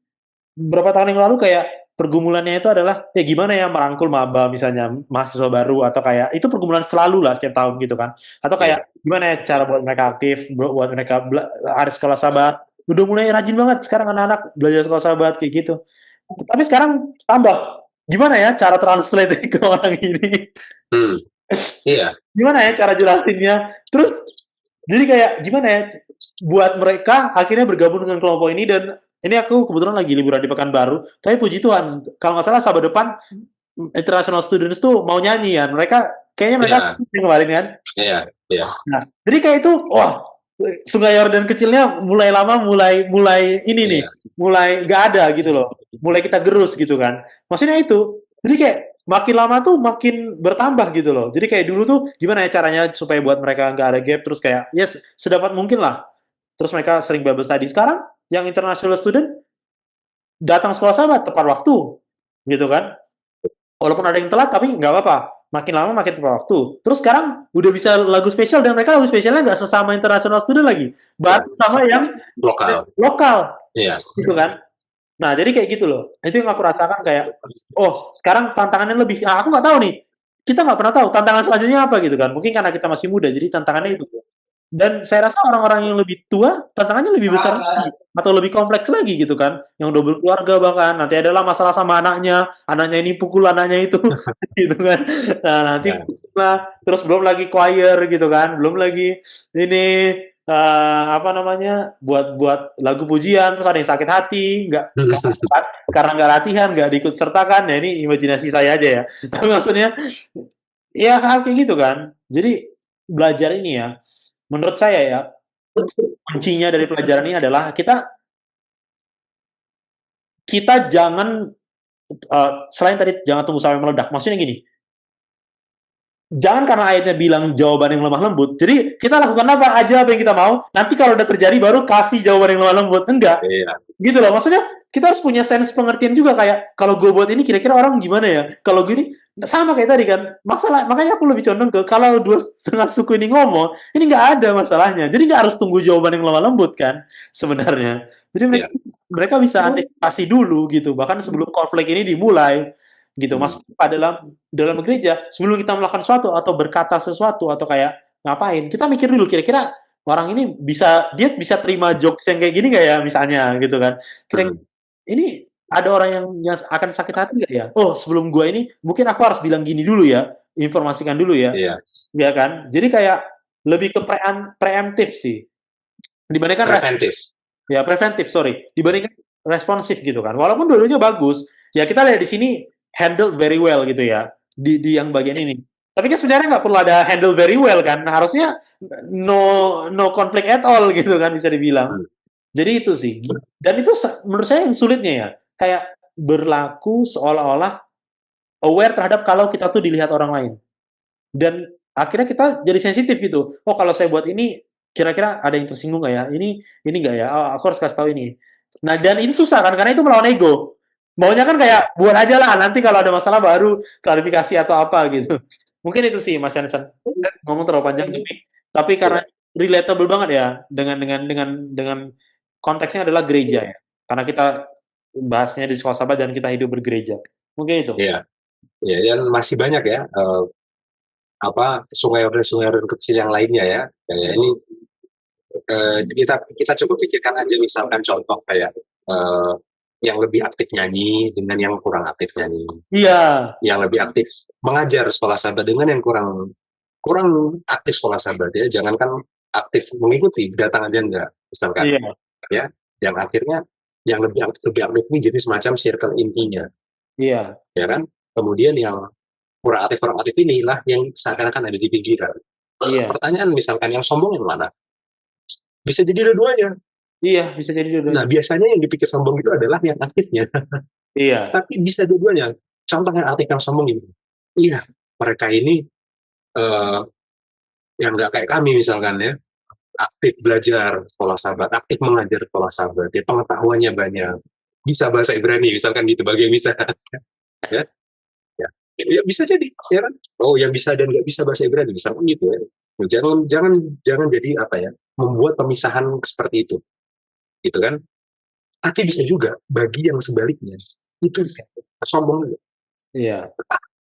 Speaker 1: beberapa tahun yang lalu kayak pergumulannya itu adalah ya gimana ya merangkul maba misalnya mahasiswa baru atau kayak itu pergumulan selalu lah setiap tahun gitu kan. Atau
Speaker 2: iya,
Speaker 1: kayak gimana ya cara buat mereka aktif, buat mereka ada sekolah sahabat. Udah mulai rajin banget sekarang anak-anak belajar sekolah sahabat kayak gitu. Tapi sekarang tambah gimana ya cara translate ke orang ini?
Speaker 2: hmm, iya,
Speaker 1: Gimana ya cara jelasinnya? Terus jadi kayak gimana ya buat mereka akhirnya bergabung dengan kelompok ini dan ini aku kebetulan lagi liburan di Pekanbaru. Tapi puji Tuhan, kalau nggak salah sahabat depan international students tuh mau nyanyian. Mereka kayaknya mereka
Speaker 2: iya,
Speaker 1: kemarin kan.
Speaker 2: iya, iya,
Speaker 1: Nah, jadi kayak itu, wah, Sungai Yordan kecilnya mulai lama mulai mulai ini nih,
Speaker 2: iya,
Speaker 1: mulai nggak ada gitu loh, mulai kita gerus gitu kan. Maksudnya itu, jadi kayak makin lama tuh makin bertambah gitu loh. Jadi kayak dulu tuh gimana ya caranya supaya buat mereka nggak ada gap terus kayak ya sedapat mungkin lah. Terus mereka sering Bible study. Sekarang yang international student datang sekolah sahabat tepat waktu gitu kan. Walaupun ada yang telat tapi nggak apa-apa. Makin lama makin tepat waktu. Terus sekarang udah bisa lagu spesial dan mereka lagu spesialnya nggak sesama international student lagi.
Speaker 2: iya,
Speaker 1: Baru sama yang
Speaker 2: lokal,
Speaker 1: lokal
Speaker 2: iya,
Speaker 1: gitu kan. Nah, jadi kayak gitu loh. Itu yang aku rasakan kayak, oh, sekarang tantangannya lebih. Nah, aku nggak tahu nih. Kita nggak pernah tahu tantangan selanjutnya apa gitu kan. Mungkin karena kita masih muda, jadi tantangannya itu. Dan saya rasa orang-orang yang lebih tua, tantangannya lebih besar lagi. Atau lebih kompleks lagi gitu kan. Yang udah berkeluarga bahkan. Nanti adalah masalah sama anaknya. Anaknya ini pukul anaknya itu. Gitu kan. Nah, nanti
Speaker 2: iya,
Speaker 1: lah. Terus belum lagi choir gitu kan. Belum lagi ini apa namanya buat lagu pujian terus ada yang sakit hati nggak karena nggak latihan nggak diikut sertakan ya ini imajinasi saya aja ya tapi maksudnya ya hal kayak gitu kan jadi belajar ini ya menurut saya ya kuncinya dari pelajaran ini adalah kita kita jangan selain tadi jangan tunggu sampai meledak maksudnya gini jangan karena ayatnya bilang jawaban yang lemah lembut jadi kita lakukan apa aja apa yang kita mau nanti kalau udah terjadi baru kasih jawaban yang lemah lembut enggak
Speaker 2: iya,
Speaker 1: gitu loh maksudnya kita harus punya sense pengertian juga kayak kalau gue buat ini kira-kira orang gimana ya kalau gini sama kayak tadi kan masalah makanya aku lebih condong ke kalau dua setengah suku ini ngomong ini nggak ada masalahnya jadi nggak harus tunggu jawaban yang lemah lembut kan sebenarnya jadi mereka
Speaker 2: iya,
Speaker 1: mereka bisa antisipasi dulu gitu bahkan sebelum konflik ini dimulai gitu masuk pada dalam gereja sebelum kita melakukan sesuatu atau berkata sesuatu atau kayak ngapain kita mikir dulu kira-kira orang ini dia bisa terima jokes yang kayak gini nggak ya misalnya gitu kan kira
Speaker 2: hmm,
Speaker 1: ini ada orang yang akan sakit hati nggak ya oh sebelum gua ini mungkin aku harus bilang gini dulu ya informasikan dulu ya
Speaker 2: iya,
Speaker 1: ya kan jadi kayak lebih ke preemptif sih dibandingkan
Speaker 2: preventif,
Speaker 1: ya preventif sorry dibandingkan responsif gitu kan walaupun dua-duanya bagus ya kita lihat di sini handle very well gitu ya di yang bagian ini tapi kan sebenarnya nggak perlu ada handle very well kan nah, harusnya no conflict at all gitu kan bisa dibilang
Speaker 2: hmm,
Speaker 1: jadi itu sih dan itu menurut saya yang sulitnya ya kayak berlaku seolah-olah aware terhadap kalau kita tuh dilihat orang lain dan akhirnya kita jadi sensitif gitu. Oh kalau saya buat ini kira-kira ada yang tersinggung nggak ya? Ini nggak ya? Oh, aku harus kasih tahu ini. Nah dan itu susah kan karena itu melawan ego. Maunya kan
Speaker 2: iya,
Speaker 1: kayak buat aja lah nanti kalau ada masalah baru klarifikasi atau apa gitu. Mungkin itu sih Mas Yansen. Ngomong terlalu panjang tapi karena
Speaker 2: iya,
Speaker 1: relatable banget ya dengan konteksnya adalah gereja ya. Karena kita bahasnya di sekolah sahabat dan kita hidup bergereja. Mungkin itu.
Speaker 2: iya, iya, dan masih banyak ya apa sungai Yordan kecil yang lainnya ya. Kayak ini kita coba pikirkan aja misalkan contoh kayak yang lebih aktif nyanyi dengan yang kurang aktif nyanyi,
Speaker 1: Iya,
Speaker 2: yang lebih aktif mengajar sekolah sahabat dengan yang kurang kurang aktif sekolah sahabat ya. Jangankan aktif mengikuti, datang aja enggak misalkan
Speaker 1: iya,
Speaker 2: ya. Yang akhirnya yang lebih aktif ini jadi semacam circle intinya,
Speaker 1: iya,
Speaker 2: ya kan? Kemudian yang kurang aktif inilah yang seakan-akan ada di pinggiran.
Speaker 1: iya.
Speaker 2: Pertanyaan misalkan yang sombong yang mana? Bisa jadi dua-duanya.
Speaker 1: Iya, bisa jadi
Speaker 2: Nah,
Speaker 1: dua-duanya.
Speaker 2: biasanya yang dipikir sombong itu adalah yang aktifnya,
Speaker 1: Iya,
Speaker 2: tapi bisa dua-duanya. Contoh yang aktif yang sombong ini. Iya, mereka ini eh, yang nggak kayak kami misalkan ya, aktif belajar sekolah sahabat, aktif mengajar sekolah sahabat, ya pengetahuannya banyak, bisa bahasa Ibrani misalkan gitu, bagi yang bisa. Ya, ya. Ya bisa jadi, ya kan? Oh, yang bisa dan nggak bisa bahasa Ibrani, bisa gitu ya. Jangan jangan jangan jadi apa ya, membuat pemisahan seperti itu, gitu kan? Tapi bisa juga bagi yang sebaliknya, itu sombong.
Speaker 1: Iya,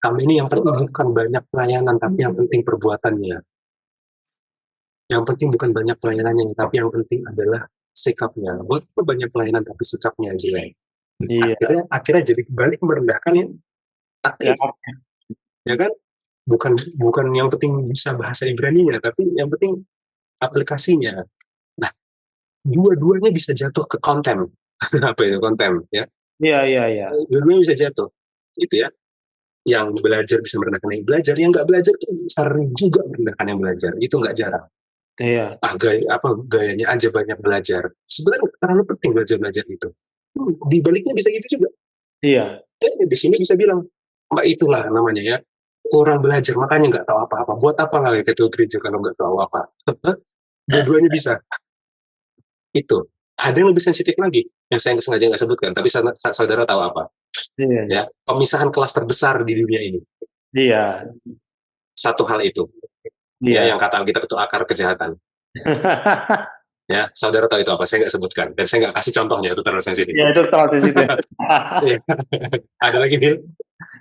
Speaker 2: Kami ini yang penting bukan banyak pelayanan, tapi yang penting perbuatannya. Yang penting bukan banyak pelayanannya, tapi yang penting adalah sikapnya. Buat apa banyak pelayanan tapi sikapnya jelek?
Speaker 1: iya,
Speaker 2: Akhirnya jadi balik merendahkan yang
Speaker 1: ya,
Speaker 2: aktif, ya kan? Bukan bukan yang penting bisa bahasa Ibrani-nya, tapi yang penting aplikasinya. Nah, dua-duanya bisa jatuh ke konten. Apa itu konten? Ya,
Speaker 1: iya, iya, iya,
Speaker 2: dua-duanya bisa jatuh. Gitu ya. Yang belajar bisa merendahkan yang belajar, yang nggak belajar tuh sering juga merendahkan yang belajar. Itu nggak jarang.
Speaker 1: iya,
Speaker 2: Gayanya aja banyak belajar. Sebenarnya terlalu penting belajar-belajar itu. Di baliknya bisa gitu juga.
Speaker 1: iya,
Speaker 2: Dan di sini bisa bilang, Mbak itulah namanya ya, kurang belajar, makanya nggak tahu apa-apa. Buat apa lagi ketua gereja kalau nggak tahu apa? Dua-duanya bisa. Itu. Ada yang lebih sensitif lagi, yang saya sengaja nggak sebutkan, tapi saudara tahu apa?
Speaker 1: iya,
Speaker 2: Ya, pemisahan kelas terbesar di dunia ini.
Speaker 1: iya,
Speaker 2: Satu hal itu. Ya,
Speaker 1: iya.
Speaker 2: yang kata kita itu akar kejahatan. Ya, saudara tahu itu apa? Saya nggak sebutkan. Dan saya nggak kasih contohnya, itu terlalu sensitif.
Speaker 1: Iya, itu terlalu sensitif.
Speaker 2: Iya. Ada lagi, Bil?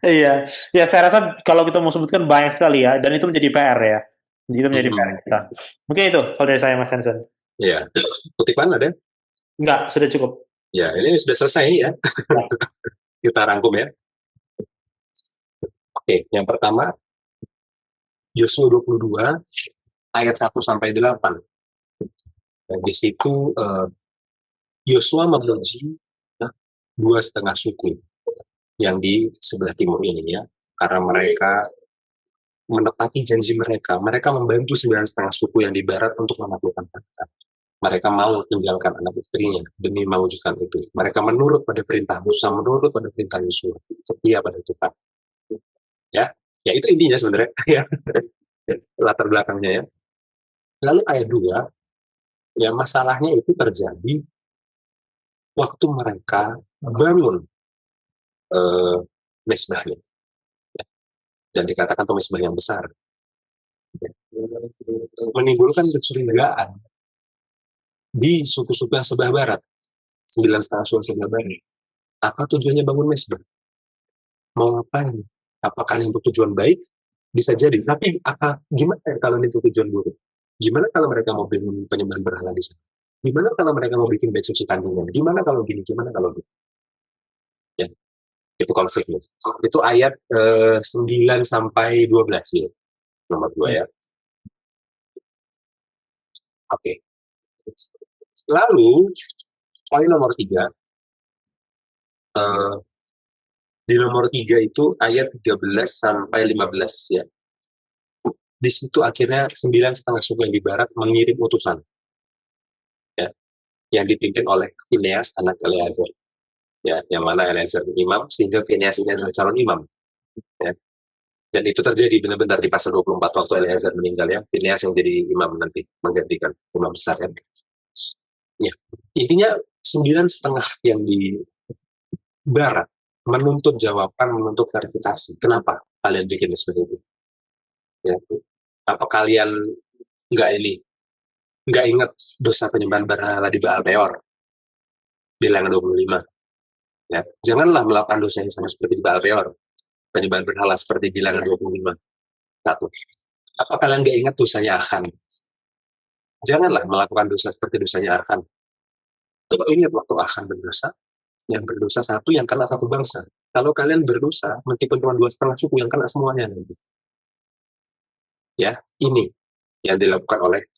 Speaker 1: Iya, ya saya rasa kalau kita mau sebutkan banyak sekali ya, dan itu menjadi PR ya. Itu menjadi PR
Speaker 2: Mm-mm.
Speaker 1: kita. Mungkin itu kalau dari saya Mas Hansen.
Speaker 2: Iya. Kutipan ada?
Speaker 1: Enggak, sudah cukup.
Speaker 2: Ya, ini sudah selesai ya.
Speaker 1: Ya.
Speaker 2: Kita rangkum ya. Oke, yang pertama, Yosua 22 ayat 1-8. Dan di situ Yosua memuji ya, dua setengah suku yang di sebelah timur ini ya, karena mereka menepati janji mereka. Mereka membantu 9,5 suku yang di barat untuk menaklukkan mereka. Mereka mau tinggalkan anak istrinya demi mewujudkan itu. Mereka menurut pada perintah Musa, menurut pada perintah Yosua, setia pada Tuhan. Ya, ya itu intinya sebenarnya. Ya, latar belakangnya ya. Lalu ayat 2, ya masalahnya itu terjadi waktu mereka bangun eh, mesbahnya. Ya. Dan dikatakan mesbah yang besar. Ya. Menimbulkan kecurigaan di suku-suku yang sebelah barat, 9,5 suku sebelah barat. Apa tujuannya bangun mesbah? Mau ngapain? Apakah ini untuk tujuan baik? Bisa jadi. Tapi gimana kalau ini untuk tujuan buruk? Gimana kalau mereka mau bikin penyembahan berhala di sana? Gimana kalau mereka mau bikin bed suci kandungan? Gimana kalau gini? Gimana kalau gitu? Ya, itu konfliknya. Itu ayat 9 sampai 12 ya. Nomor 2 ya. Oke. Lalu poin nomor 3, eh, di nomor 3 itu ayat 13 sampai 15 ya. Di situ akhirnya 9,5 suku yang di barat mengirim utusan ya, yang dipimpin oleh Phineas anak Eleazar. Ya, yang mana Eleazar imam sehingga Phineas ini adalah calon imam. Ya. Dan itu terjadi benar-benar di pasal 24 waktu Eleazar meninggal ya. Phineas yang jadi imam nanti menggantikan imam besar ya. Ya, intinya 9,5 yang di barat menuntut jawaban, menuntut klarifikasi. Kenapa kalian bikin seperti itu? Ya. Apa kalian nggak nggak ingat dosa penyembahan berhala di Baal Peor? Bilangan 25. Ya. Janganlah melakukan dosa yang sama seperti di Baal Peor. Penyembahan berhala seperti bilangan 25. Satu. Apa kalian nggak ingat dosanya Achan? Janganlah melakukan dosa seperti dosanya Achan. Coba ingat waktu Achan berdosa, yang berdosa satu, yang kena satu bangsa. Kalau kalian berdosa, meskipun cuma 2,5 suku, yang kena semuanya nanti. Ya, ini yang dilakukan oleh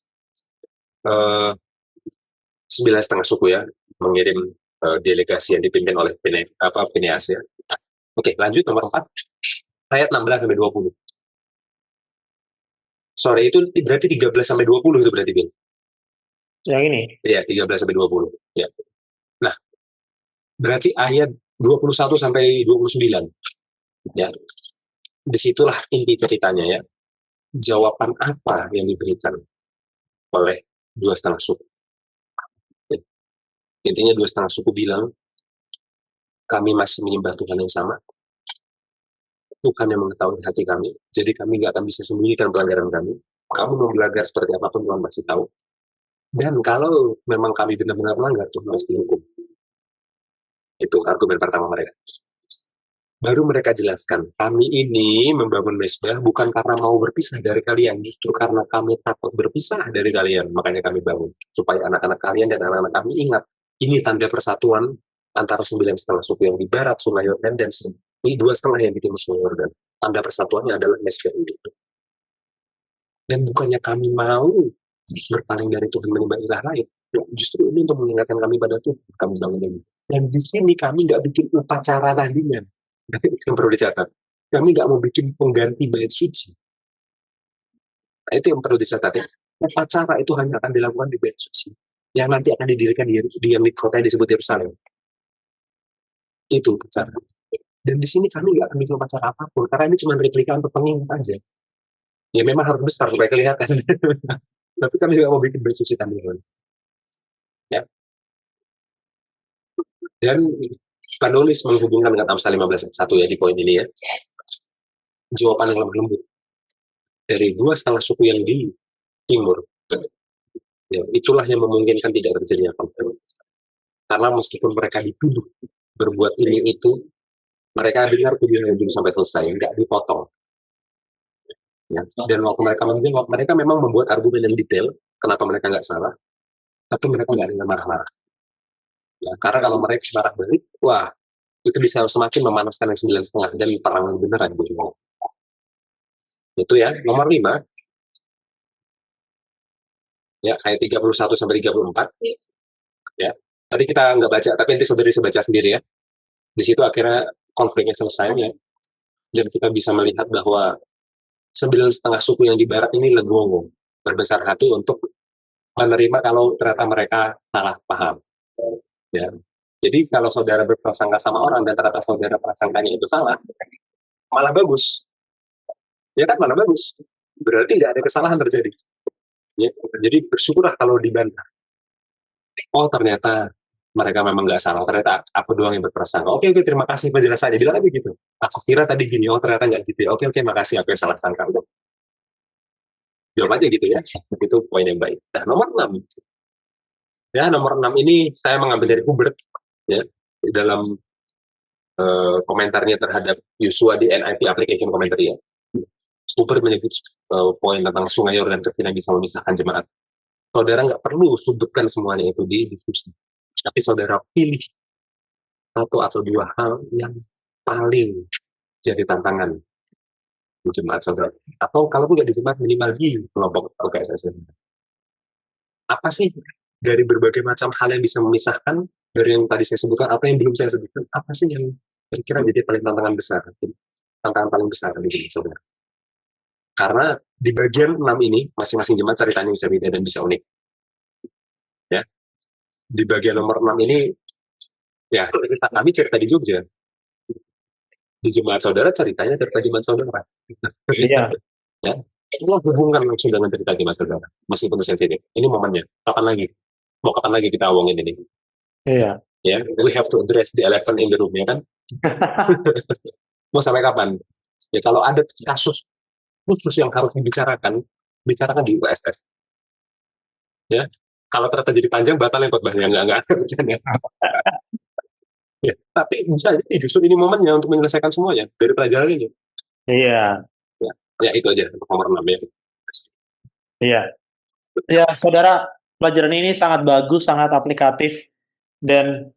Speaker 2: 9,5 suku ya, mengirim delegasi yang dipimpin oleh Phineas ya. Oke, lanjut nomor 4, ayat 16 sampai 20. Sore itu berarti 13 sampai 20 itu berarti, Bin.
Speaker 1: Yang ini.
Speaker 2: Iya, 13 sampai 20. Ya. Nah, berarti ayat 21 sampai 29. Ya. Disitulah inti ceritanya ya. Jawaban apa yang diberikan oleh 2,5 suku. Ya. Intinya 2,5 suku bilang, kami masih menyembah Tuhan yang sama. Tuhan yang mengetahui hati kami, jadi kami nggak akan bisa sembunyikan pelanggaran kami. Kamu mau belajar seperti apapun Tuhan pasti tahu. Dan kalau memang kami benar-benar melanggar, Tuhan pasti hukum. Itu argumen pertama mereka. Baru mereka jelaskan, kami ini membangun mesbah bukan karena mau berpisah dari kalian, justru karena kami takut berpisah dari kalian, makanya kami bangun. Supaya anak-anak kalian dan anak-anak kami ingat, ini tanda persatuan antara 9,5 suku yang di barat Sungai Yordan dan ini 2,5 yang di timur Sungai Yordan. Tanda persatuannya adalah mesbah itu. Dan bukannya kami mau berpaling dari Tuhan menyembah ilah lain, justru ini untuk mengingatkan kami pada Tuhan, kami bangun ini. Dan di sini kami nggak bikin upacara tandingan. Yang perlu dicatat. Kami nggak mau bikin pengganti bait suci. Nah, itu yang perlu dicatat ya. Upacara itu hanya akan dilakukan di bait suci. Yang nanti akan didirikan di yang kota yang disebut Yerusalem. Itu upacara. Dan di sini kami nggak akan bikin upacara apapun. Karena ini cuma replika untuk pengingat aja. Ya memang harus besar supaya kelihatan. Tapi kami nggak mau bikin bait suci tandingan. Ya. Dan penulis menghubungkan dengan Amsal 15 ayat 1 ya di poin ini ya. Jawaban yang lemah lembut dari 2,5 suku yang di timur. Ya, itulah yang memungkinkan tidak terjadinya konflik. Karena meskipun mereka dituduh berbuat ini itu, mereka dengar tuduhan dulu sampai selesai, nggak dipotong. Ya. Dan waktu mereka menjawab, mereka memang membuat argumen yang detail, kenapa mereka nggak salah, tapi mereka nggak dengan marah-marah. Ya, karena kalau mereka marah balik, wah, itu bisa semakin memanaskan yang 9,5 dan perang beneran. Itu ya, nomor 5, ya, ayat 31 sampai 34. Ya. Tadi kita nggak baca, tapi nanti saudari bisa baca sendiri ya. Di situ akhirnya konfliknya selesai ya. Dan kita bisa melihat bahwa 9,5 suku yang di barat ini legowo, berbesar hati untuk menerima kalau ternyata mereka salah paham. Ya. Jadi kalau saudara berprasangka sama orang dan ternyata saudara prasangkanya itu salah, malah bagus. Ya kan, malah bagus. Berarti nggak ada kesalahan terjadi. Ya. Jadi bersyukurlah kalau dibantah. Oh ternyata mereka memang nggak salah, ternyata aku doang yang berprasangka. Oke, terima kasih penjelasannya. Bilang aja gitu. Aku kira tadi gini, oh ternyata nggak gitu ya. Oke, makasih, aku yang salah sangka. Jawab aja gitu ya. Itu poin yang baik. Nah, nomor 6. Ya, nomor 6 ini saya mengambil dari Hubert ya, dalam komentarnya terhadap Yosua di NIV Application Commentary ya. Hubert menyebut poin tentang Sungai Yordan tidak bisa memisahkan jemaat. Saudara nggak perlu sudutkan semuanya itu di diskusi. Tapi saudara pilih satu atau dua hal yang paling jadi tantangan di jemaat saudara. Atau kalau nggak di jemaat, minimal di kelompok LKSS. Apa sih dari berbagai macam hal yang bisa memisahkan, dari yang tadi saya sebutkan, apa yang belum saya sebutkan, apa sih yang kira-kira jadi paling tantangan besar, tantangan paling besar di jemaat saudara. Karena di bagian 6 ini, masing-masing jemaat ceritanya bisa beda dan bisa unik. Ya. Di bagian nomor 6 ini, ya kami cerita di Jogja. Di jemaat saudara ceritanya cerita jemaat saudara.
Speaker 1: Iya.
Speaker 2: Ya. Itulah hubungkan langsung dengan cerita jemaat saudara. Meskipun sensitif. Ini momennya. Kapan lagi? Mau kapan lagi kita omongin ini?
Speaker 1: Iya.
Speaker 2: Ya, we have to address the elephant in the room, ya kan? Mau sampai kapan? Ya kalau ada kasus khusus yang harus dibicarakan, bicarakan di USS. Ya, kalau ternyata jadi panjang, batalin khotbahnya, enggak. Ya, tapi bisa jadi justru ini momennya untuk menyelesaikan semuanya dari pelajaran ini.
Speaker 1: Iya.
Speaker 2: Ya itu aja nomor 6 ya.
Speaker 1: Iya. Ya, saudara, pelajaran ini sangat bagus, sangat aplikatif, dan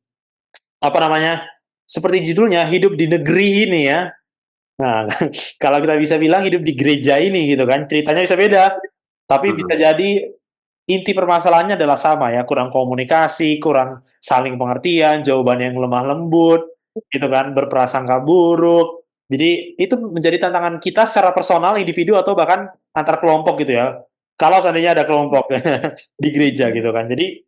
Speaker 1: apa namanya? Seperti judulnya, hidup di negeri ini ya. Nah, kalau kita bisa bilang hidup di gereja ini gitu kan, ceritanya bisa beda. Tapi bisa jadi inti permasalahannya adalah sama ya, kurang komunikasi, kurang saling pengertian, jawaban yang lemah lembut, gitu kan, berprasangka buruk. Jadi itu menjadi tantangan kita secara personal, individu atau bahkan antar kelompok gitu ya. Kalau seandainya ada kelompok di gereja gitu kan. Jadi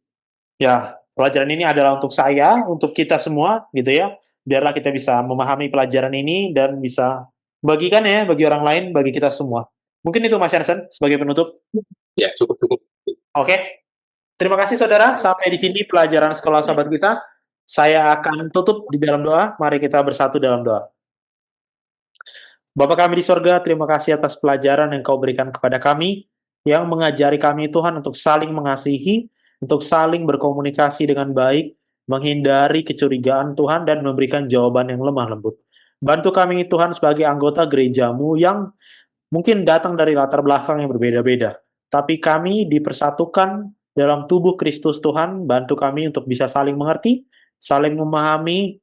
Speaker 1: ya pelajaran ini adalah untuk saya, untuk kita semua gitu ya. Biarlah kita bisa memahami pelajaran ini dan bisa bagikan ya bagi orang lain, bagi kita semua. Mungkin itu Mas Hansen sebagai penutup.
Speaker 2: Ya, cukup.
Speaker 1: Oke. Terima kasih saudara, sampai di sini pelajaran sekolah sahabat kita. Saya akan tutup di dalam doa. Mari kita bersatu dalam doa. Bapa kami di sorga, terima kasih atas pelajaran yang kau berikan kepada kami, yang mengajari kami Tuhan untuk saling mengasihi, untuk saling berkomunikasi dengan baik, menghindari kecurigaan Tuhan, dan memberikan jawaban yang lemah lembut. Bantu kami Tuhan sebagai anggota gerejamu yang mungkin datang dari latar belakang yang berbeda-beda, tapi kami dipersatukan dalam tubuh Kristus Tuhan. Bantu kami untuk bisa saling mengerti, saling memahami,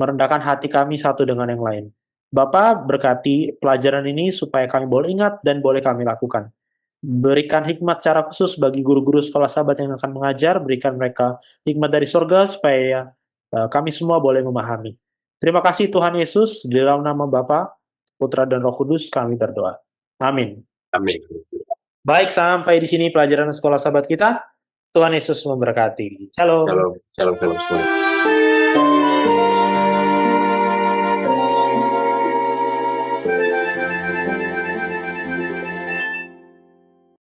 Speaker 1: merendahkan hati kami satu dengan yang lain. Bapa, berkati pelajaran ini supaya kami boleh ingat dan boleh kami lakukan. Berikan hikmat secara khusus bagi guru-guru sekolah sahabat yang akan mengajar, berikan mereka hikmat dari surga supaya kami semua boleh memahami. Terima kasih Tuhan Yesus, di dalam nama Bapa, Putra dan Roh Kudus kami berdoa. Amin.
Speaker 2: Amin.
Speaker 1: Baik, sampai di sini pelajaran sekolah sahabat kita. Tuhan Yesus memberkati. Shalom.
Speaker 2: Shalom, shalom, shalom semuanya.